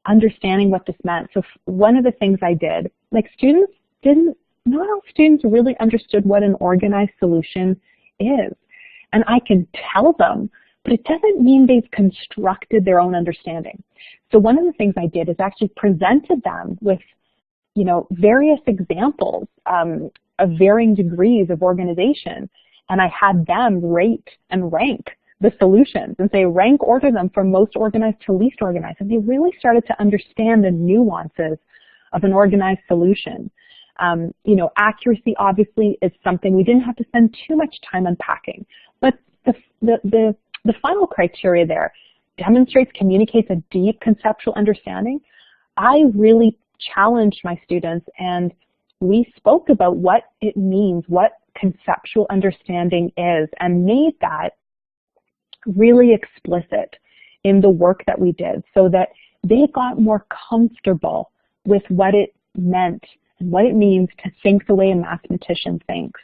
understanding what this meant. So one of the things I did, like not all students really understood what an organized solution is. And I can tell them, but it doesn't mean they've constructed their own understanding. So one of the things I did is actually presented them with, you know, various examples of varying degrees of organization, and I had them rate and rank the solutions and say rank order them from most organized to least organized. And they really started to understand the nuances of an organized solution. You know, accuracy obviously is something we didn't have to spend too much time unpacking. But the final criteria there, demonstrates, communicates a deep conceptual understanding. I really challenged my students, and we spoke about what it means, what conceptual understanding is, and made that really explicit in the work that we did so that they got more comfortable with what it meant and what it means to think the way a mathematician thinks.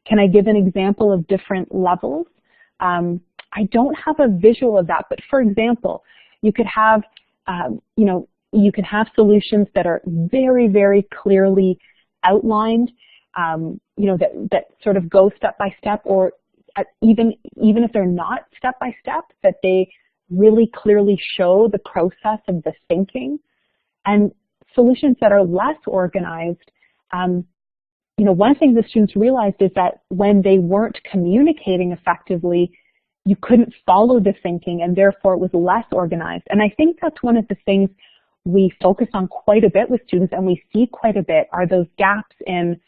Can I give an example of different levels? I don't have a visual of that, but for example, you could have, you know, you can have solutions that are very, very clearly outlined, you know, that sort of go step by step, or even if they're not step by step, that they really clearly show the process of the thinking. And solutions that are less organized, you know, one thing the students realized is that when they weren't communicating effectively, you couldn't follow the thinking, and therefore it was less organized. And I think that's one of the things we focus on quite a bit with students, and we see quite a bit, are those gaps in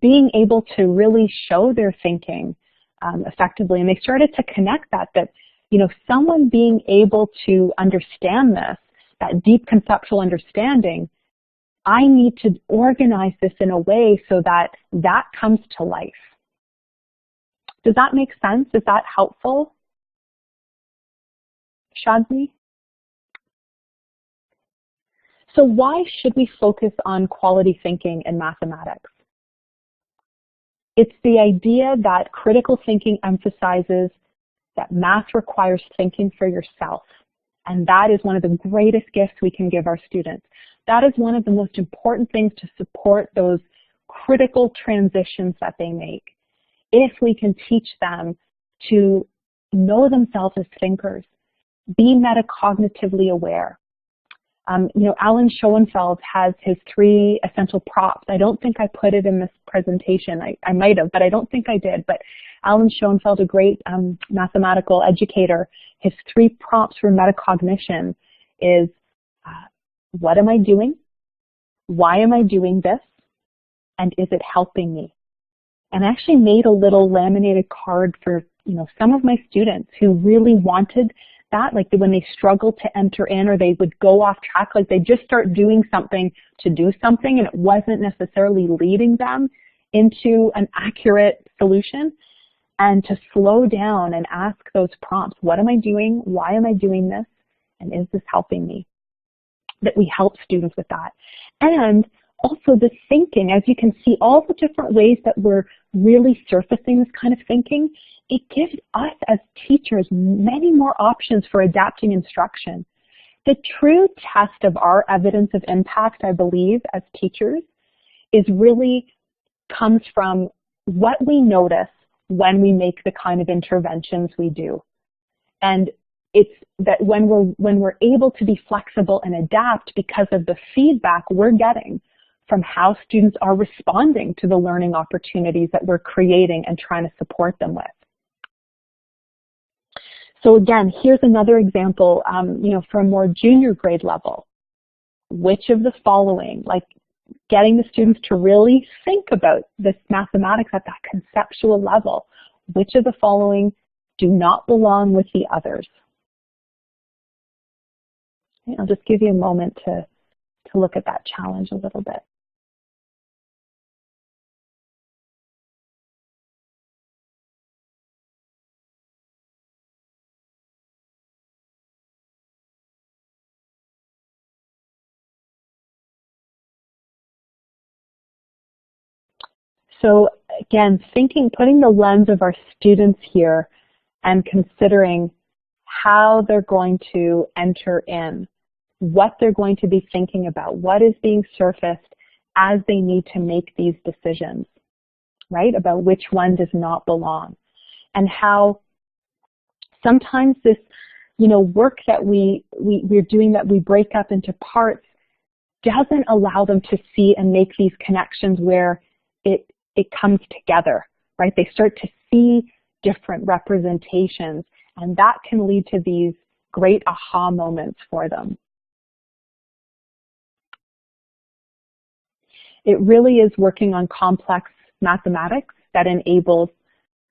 being able to really show their thinking effectively. And they started to connect that, you know, someone being able to understand this, that deep conceptual understanding, I need to organize this in a way so that that comes to life. Does that make sense? Is that helpful? Shadzi? So why should we focus on quality thinking in mathematics? It's the idea that critical thinking emphasizes that math requires thinking for yourself. And that is one of the greatest gifts we can give our students. That is one of the most important things to support those critical transitions that they make. If we can teach them to know themselves as thinkers, be metacognitively aware. You know, Alan Schoenfeld has his 3 essential props. I don't think I put it in this presentation. I might have, but I don't think I did. But Alan Schoenfeld, a great mathematical educator, his 3 prompts for metacognition is, what am I doing? Why am I doing this? And is it helping me? And I actually made a little laminated card for, you know, some of my students who really wanted that, like when they struggled to enter in, or they would go off track, like they just start doing something to do something and it wasn't necessarily leading them into an accurate solution. And to slow down and ask those prompts, what am I doing? Why am I doing this? And is this helping me? That we help students with that. And also the thinking, as you can see, all the different ways that we're really surfacing this kind of thinking, it gives us as teachers many more options for adapting instruction. The true test of our evidence of impact, I believe, as teachers, is really comes from what we notice when we make the kind of interventions we do. And it's that when we're able to be flexible and adapt because of the feedback we're getting from how students are responding to the learning opportunities that we're creating and trying to support them with. So again, here's another example, you know, for a more junior grade level. Which of the following, like getting the students to really think about this mathematics at that conceptual level, which of the following do not belong with the others? Okay, I'll just give you a moment to look at that challenge a little bit. So again, putting the lens of our students here and considering how they're going to enter in, what they're going to be thinking about, what is being surfaced as they need to make these decisions, right, about which one does not belong. And how sometimes this, you know, work that we're doing that we break up into parts doesn't allow them to see and make these connections where it comes together, right? They start to see different representations, and that can lead to these great aha moments for them. It really is working on complex mathematics that enables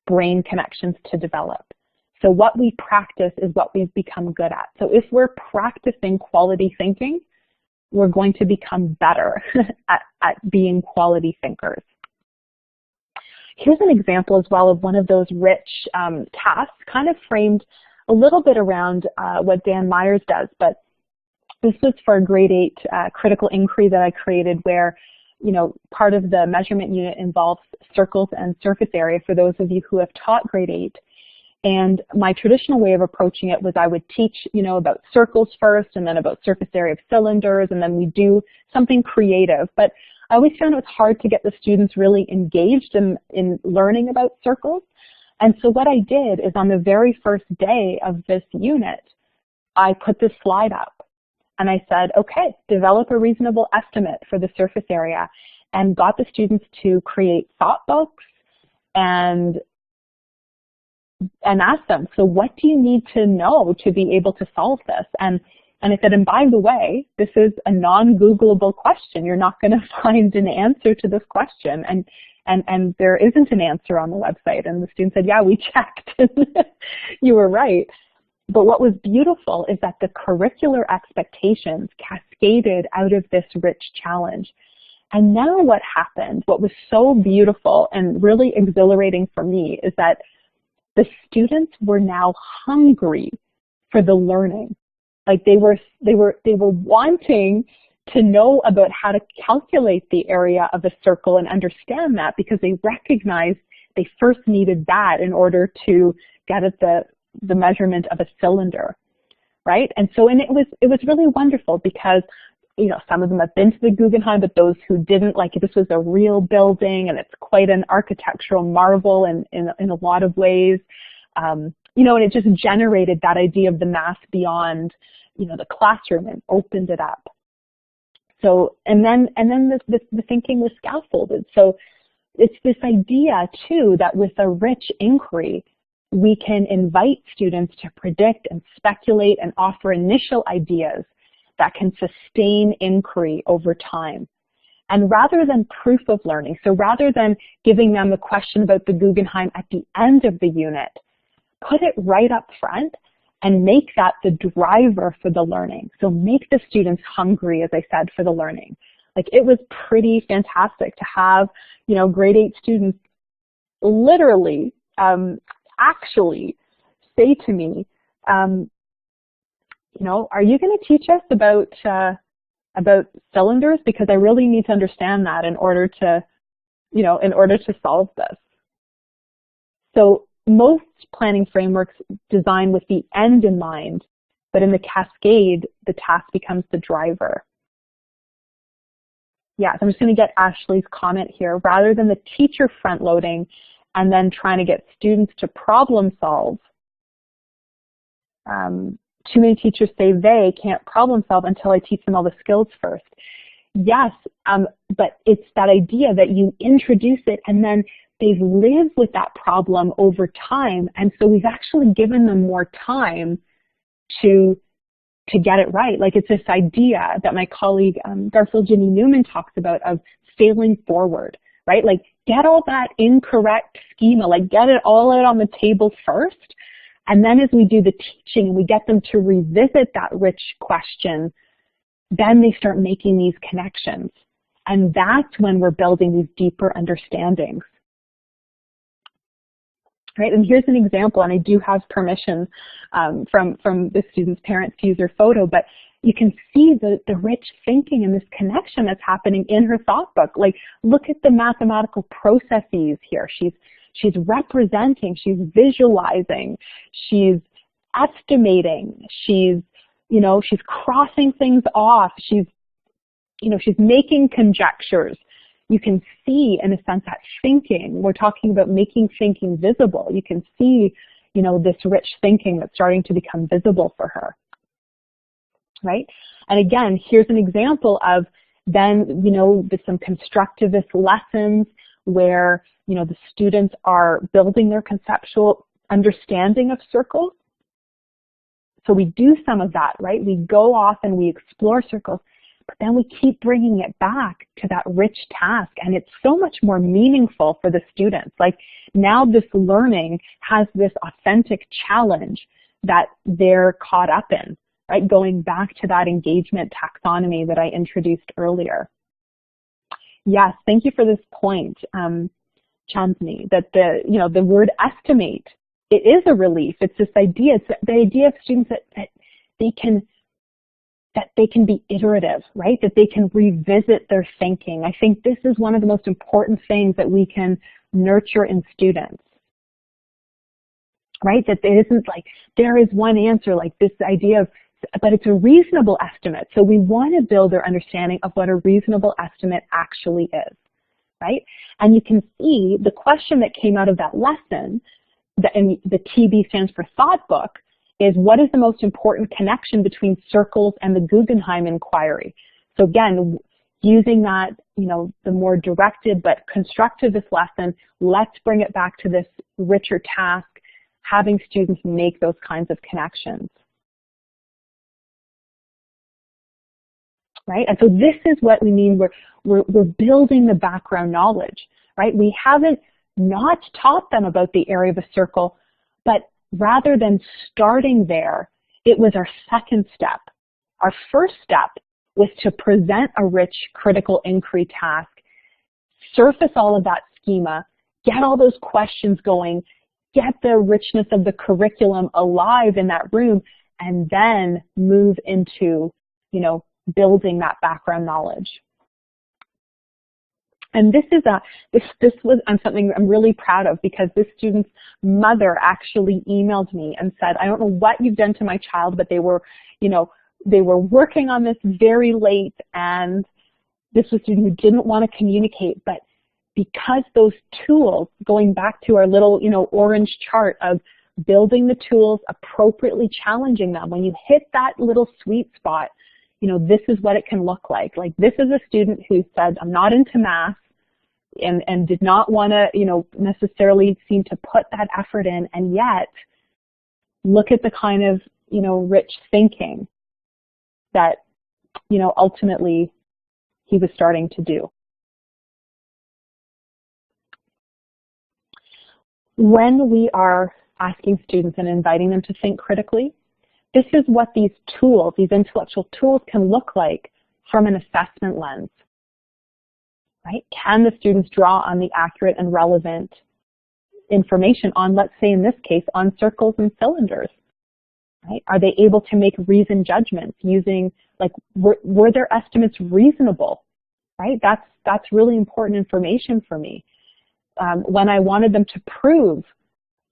brain connections to develop. So what we practice is what we've become good at. So if we're practicing quality thinking, we're going to become better at being quality thinkers. Here's an example as well of one of those rich tasks, kind of framed a little bit around what Dan Myers does, but this was for a grade 8 critical inquiry that I created where, you know, part of the measurement unit involves circles and surface area for those of you who have taught grade 8. And my traditional way of approaching it was I would teach, you know, about circles first and then about surface area of cylinders, and then we do something creative. But I always found it was hard to get the students really engaged in learning about circles. And so what I did is on the very first day of this unit, I put this slide up. And I said, okay, develop a reasonable estimate for the surface area, and got the students to create thought books and ask them, so what do you need to know to be able to solve this? And I said, and by the way, this is a non-Googleable question. You're not going to find an answer to this question. And there isn't an answer on the website. And the student said, yeah, we checked. You were right. But what was beautiful is that the curricular expectations cascaded out of this rich challenge. And now what happened, what was so beautiful and really exhilarating for me, is that the students were now hungry for the learning. Like they were wanting to know about how to calculate the area of a circle and understand that, because they recognized they first needed that in order to get at the measurement of a cylinder, right? And so, and it was really wonderful because, you know, some of them have been to the Guggenheim, but those who didn't, like, this was a real building and it's quite an architectural marvel in a lot of ways. You know, and it just generated that idea of the math beyond, you know, the classroom and opened it up. So, and then the thinking was scaffolded. So it's this idea too that with a rich inquiry, we can invite students to predict and speculate and offer initial ideas that can sustain inquiry over time. And rather than proof of learning, so rather than giving them the question about the Guggenheim at the end of the unit, put it right up front and make that the driver for the learning. So make the students hungry, as I said, for the learning. Like, it was pretty fantastic to have, you know, grade 8 students literally actually say to me, you know, are you going to teach us about cylinders? Because I really need to understand that in order to, you know, in order to solve this. So most planning frameworks design with the end in mind, but in the cascade, the task becomes the driver. Yeah, so I'm just going to get Ashley's comment here. Rather than the teacher front-loading and then trying to get students to problem solve, too many teachers say they can't problem solve until I teach them all the skills first. Yes, but it's that idea that you introduce it and then they've lived with that problem over time, and so we've actually given them more time to get it right. Like, it's this idea that my colleague Garfield Ginny Newman talks about of failing forward, right? Like, get all that incorrect schema, like get it all out on the table first, and then as we do the teaching and we get them to revisit that rich question, then they start making these connections. And that's when we're building these deeper understandings. Right, and here's an example, and I do have permission from the student's parents to use her photo, but you can see the rich thinking and this connection that's happening in her thought book. Like, look at the mathematical processes here. She's representing, she's visualizing, she's estimating, she's crossing things off, she's making conjectures. You can see, in a sense, that thinking. We're talking about making thinking visible. You can see, you know, this rich thinking that's starting to become visible for her, right? And again, here's an example of then, you know, some constructivist lessons where the students are building their conceptual understanding of circles. So we do some of that, right? We go off and we explore circles, but then we keep bringing it back to that rich task, and it's so much more meaningful for the students. Like, now this learning has this authentic challenge that they're caught up in, right? Going back to that engagement taxonomy that I introduced earlier. Yes, thank you for this point, Chandni, that the word estimate, it is a relief. It's this idea, it's the idea of students that they can be iterative, right? That they can revisit their thinking. I think this is one of the most important things that we can nurture in students, right? That it isn't like there is one answer, like this idea of, but it's a reasonable estimate. So we want to build their understanding of what a reasonable estimate actually is, right? And you can see the question that came out of that lesson, and the TB stands for thought book, is what is the most important connection between circles and the Guggenheim inquiry? So again, using that, the more directed but constructivist lesson, let's bring it back to this richer task, having students make those kinds of connections. Right? And so this is what we mean, we're building the background knowledge, right? We haven't not taught them about the area of a circle, but rather than starting there, it was our second step. Our first step was to present a rich critical inquiry task, surface all of that schema, get all those questions going, get the richness of the curriculum alive in that room, and then move into, building that background knowledge. And this was something I'm really proud of, because this student's mother actually emailed me and said, I don't know what you've done to my child, but they were working on this very late, and this was a student who didn't want to communicate, but because those tools, going back to our little, orange chart of building the tools, appropriately challenging them, when you hit that little sweet spot, this is what it can look like. Like, this is a student who said, I'm not into math, and did not want to, necessarily seem to put that effort in, and yet look at the kind of, rich thinking that, ultimately he was starting to do. When we are asking students and inviting them to think critically, this is what these tools, these intellectual tools, can look like from an assessment lens. Right? Can the students draw on the accurate and relevant information on, let's say in this case, on circles and cylinders? Right? Are they able to make reasoned judgments using, like, were their estimates reasonable? Right? That's really important information for me. When I wanted them to prove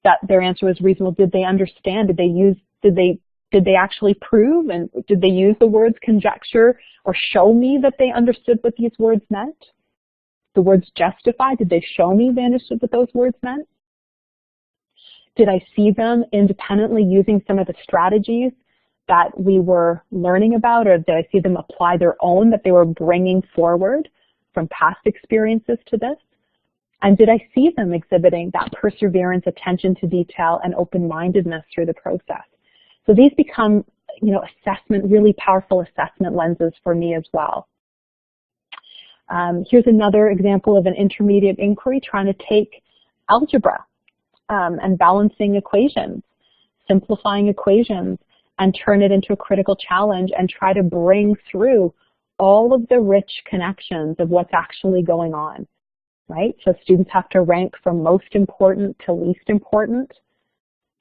that their answer was reasonable, did they understand? Did they actually prove, and did they use the words conjecture or show me that they understood what these words meant? The words justify, did they show me they understood what those words meant? Did I see them independently using some of the strategies that we were learning about, or did I see them apply their own that they were bringing forward from past experiences to this? And did I see them exhibiting that perseverance, attention to detail, and open-mindedness through the process? So these become, really powerful assessment lenses for me as well. Here's another example of an intermediate inquiry trying to take algebra and balancing equations, simplifying equations, and turn it into a critical challenge and try to bring through all of the rich connections of what's actually going on, right? So students have to rank from most important to least important.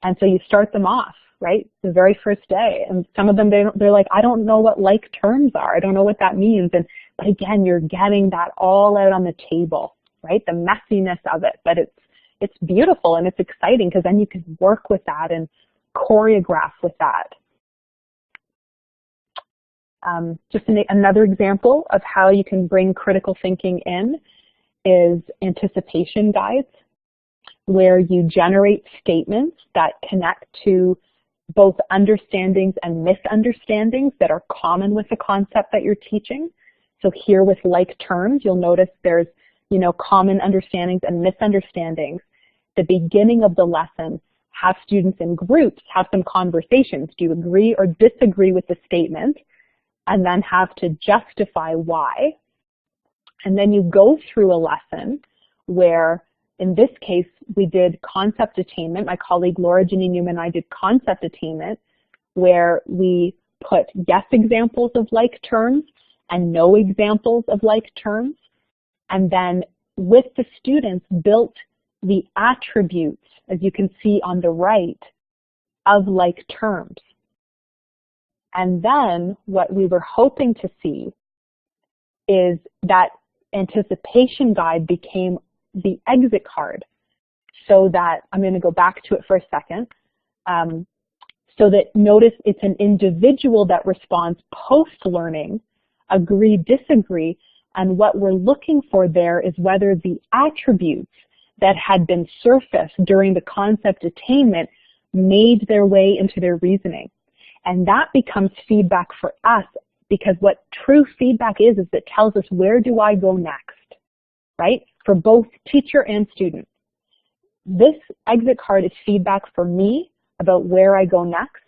And so you start them off, right, the very first day. And some of them, they're like, I don't know what like terms are. I don't know what that means. But again, you're getting that all out on the table, right? The messiness of it. But it's beautiful and it's exciting, because then you can work with that and choreograph with that. Just another example of how you can bring critical thinking in is anticipation guides, where you generate statements that connect to both understandings and misunderstandings that are common with the concept that you're teaching. So here with like terms, you'll notice there's common understandings and misunderstandings, the beginning of the lesson, have students in groups have some conversations. Do you agree or disagree with the statement? And then have to justify why. And then you go through a lesson where, in this case, we did concept attainment. My colleague Laura Ginny Newman and I did concept attainment, where we put yes examples of like terms and no examples of like terms. And then with the students built the attributes, as you can see on the right, of like terms. And then what we were hoping to see is that anticipation guide became the exit card, so that, I'm going to go back to it for a second, so that notice it's an individual that responds post-learning, agree, disagree, and what we're looking for there is whether the attributes that had been surfaced during the concept attainment made their way into their reasoning. And that becomes feedback for us, because what true feedback is it tells us, where do I go next, right? For both teacher and student. This exit card is feedback for me about where I go next.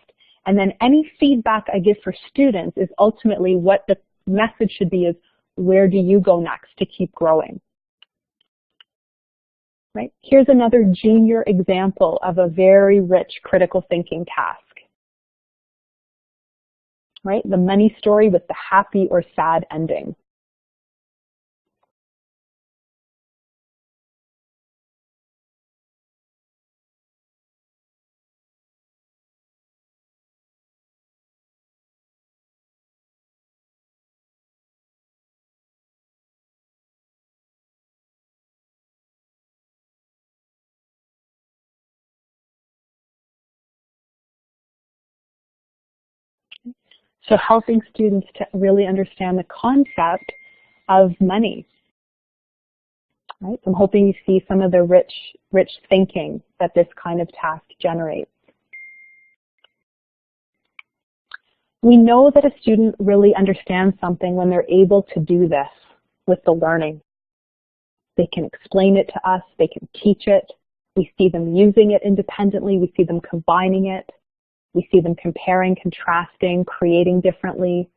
And then any feedback I give for students is ultimately what the message should be, is where do you go next to keep growing? Right? Here's another junior example of a very rich critical thinking task. Right? The money story with the happy or sad ending. So helping students to really understand the concept of money. Right? I'm hoping you see some of the rich thinking that this kind of task generates. We know that a student really understands something when they're able to do this with the learning. They can explain it to us, they can teach it, we see them using it independently, we see them combining it, we see them comparing, contrasting, creating differently,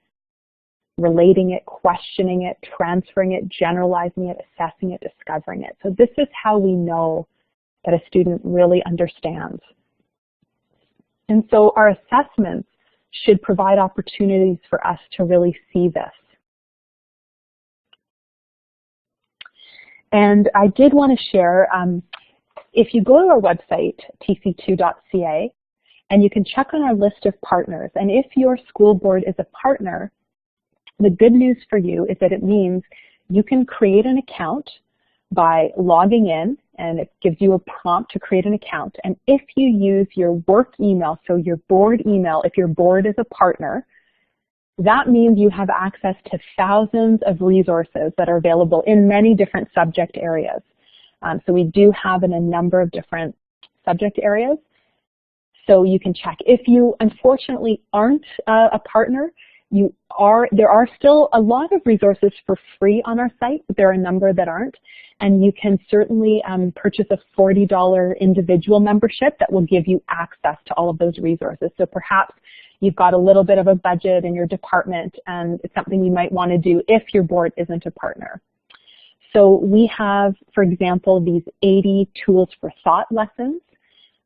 relating it, questioning it, transferring it, generalizing it, assessing it, discovering it. So this is how we know that a student really understands. And so our assessments should provide opportunities for us to really see this. And I did want to share, if you go to our website, tc2.ca, and you can check on our list of partners. And if your school board is a partner, the good news for you is that it means you can create an account by logging in, and it gives you a prompt to create an account. And if you use your work email, so your board email, if your board is a partner, that means you have access to thousands of resources that are available in many different subject areas. So we do have in a number of different subject areas. So you can check. If you unfortunately aren't a partner, there are still a lot of resources for free on our site, but there are a number that aren't. And you can certainly purchase a $40 individual membership that will give you access to all of those resources. So perhaps you've got a little bit of a budget in your department, and it's something you might want to do if your board isn't a partner. So we have, for example, these 80 tools for thought lessons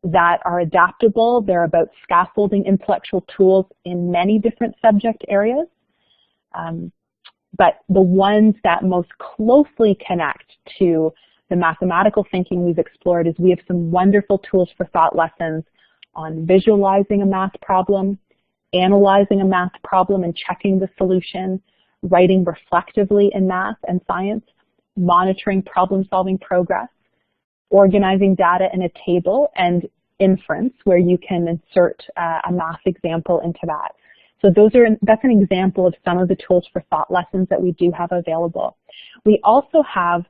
that are adaptable. They're about scaffolding intellectual tools in many different subject areas. But the ones that most closely connect to the mathematical thinking we've explored is we have some wonderful tools for thought lessons on visualizing a math problem, analyzing a math problem and checking the solution, writing reflectively in math and science, monitoring problem-solving progress, organizing data in a table, and inference, where you can insert a math example into that. So that's an example of some of the tools for thought lessons that we do have available. We also have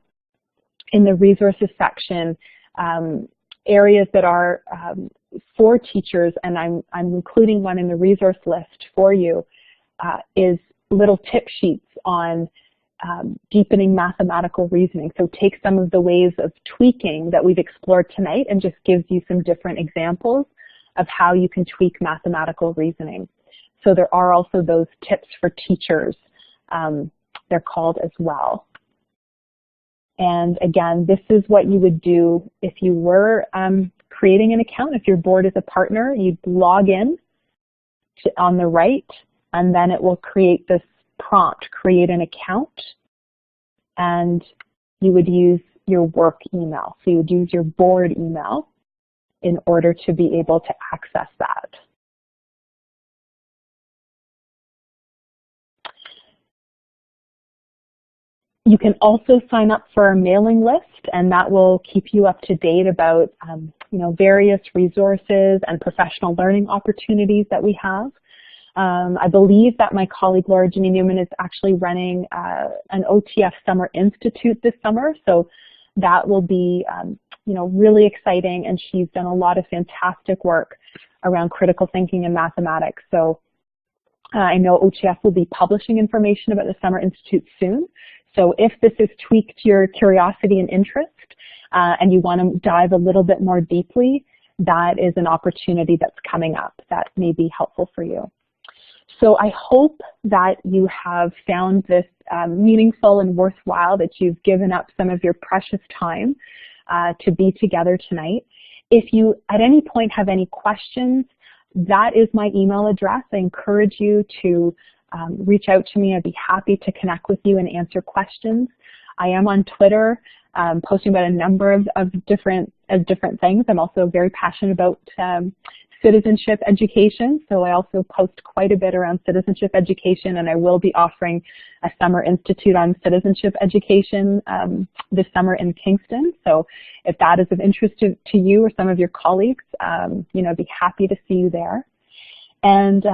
in the resources section areas that are for teachers, and I'm including one in the resource list for you, is little tip sheets on deepening mathematical reasoning. So take some of the ways of tweaking that we've explored tonight and just gives you some different examples of how you can tweak mathematical reasoning. So there are also those tips for teachers, they're called as well. And again, this is what you would do if you were creating an account. If your board is a partner, you'd log in on the right, and then it will create this prompt, create an account, and you would use your work email. So you would use your board email in order to be able to access that. You can also sign up for our mailing list, and that will keep you up to date about various resources and professional learning opportunities that we have. I believe that my colleague Laura Ginny Newman is actually running an OTF Summer Institute this summer, so that will be really exciting, and she's done a lot of fantastic work around critical thinking and mathematics. So I know OTF will be publishing information about the Summer Institute soon. So if this has tweaked your curiosity and interest and you want to dive a little bit more deeply, that is an opportunity that's coming up that may be helpful for you. So I hope that you have found this meaningful and worthwhile, that you've given up some of your precious time to be together tonight. If you at any point have any questions, that is my email address. I encourage you to reach out to me. I'd be happy to connect with you and answer questions. I am on Twitter, posting about a number of different things. I'm also very passionate about citizenship education, so I also post quite a bit around citizenship education, and I will be offering a summer institute on citizenship education this summer in Kingston. So if that is of interest to you or some of your colleagues, I'd be happy to see you there. And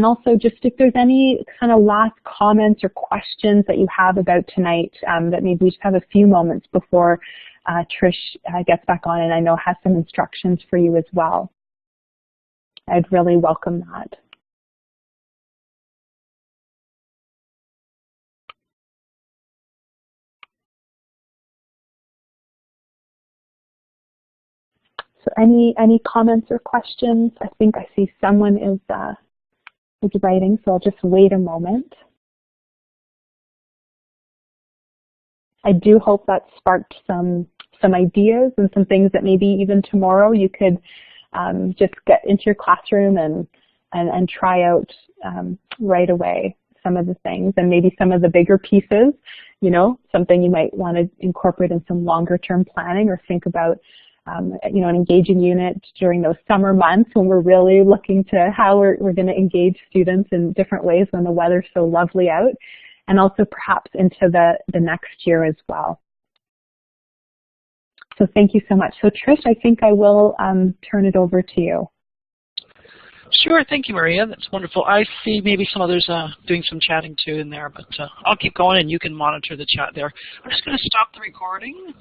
also, just if there's any kind of last comments or questions that you have about tonight, that maybe we just have a few moments before Trish gets back on, and I know has some instructions for you as well. I'd really welcome that. So any comments or questions? I think I see someone is writing, so I'll just wait a moment. I do hope that sparked some ideas and some things that maybe even tomorrow you could just get into your classroom and try out right away some of the things, and maybe some of the bigger pieces, something you might want to incorporate in some longer term planning, or think about an engaging unit during those summer months when we're really looking to how we're going to engage students in different ways when the weather's so lovely out, and also perhaps into the next year as well. So thank you so much. So Trish, I think I will turn it over to you. Sure, thank you, Maria. That's wonderful. I see maybe some others doing some chatting too in there, but I'll keep going and you can monitor the chat there. I'm just going to stop the recording.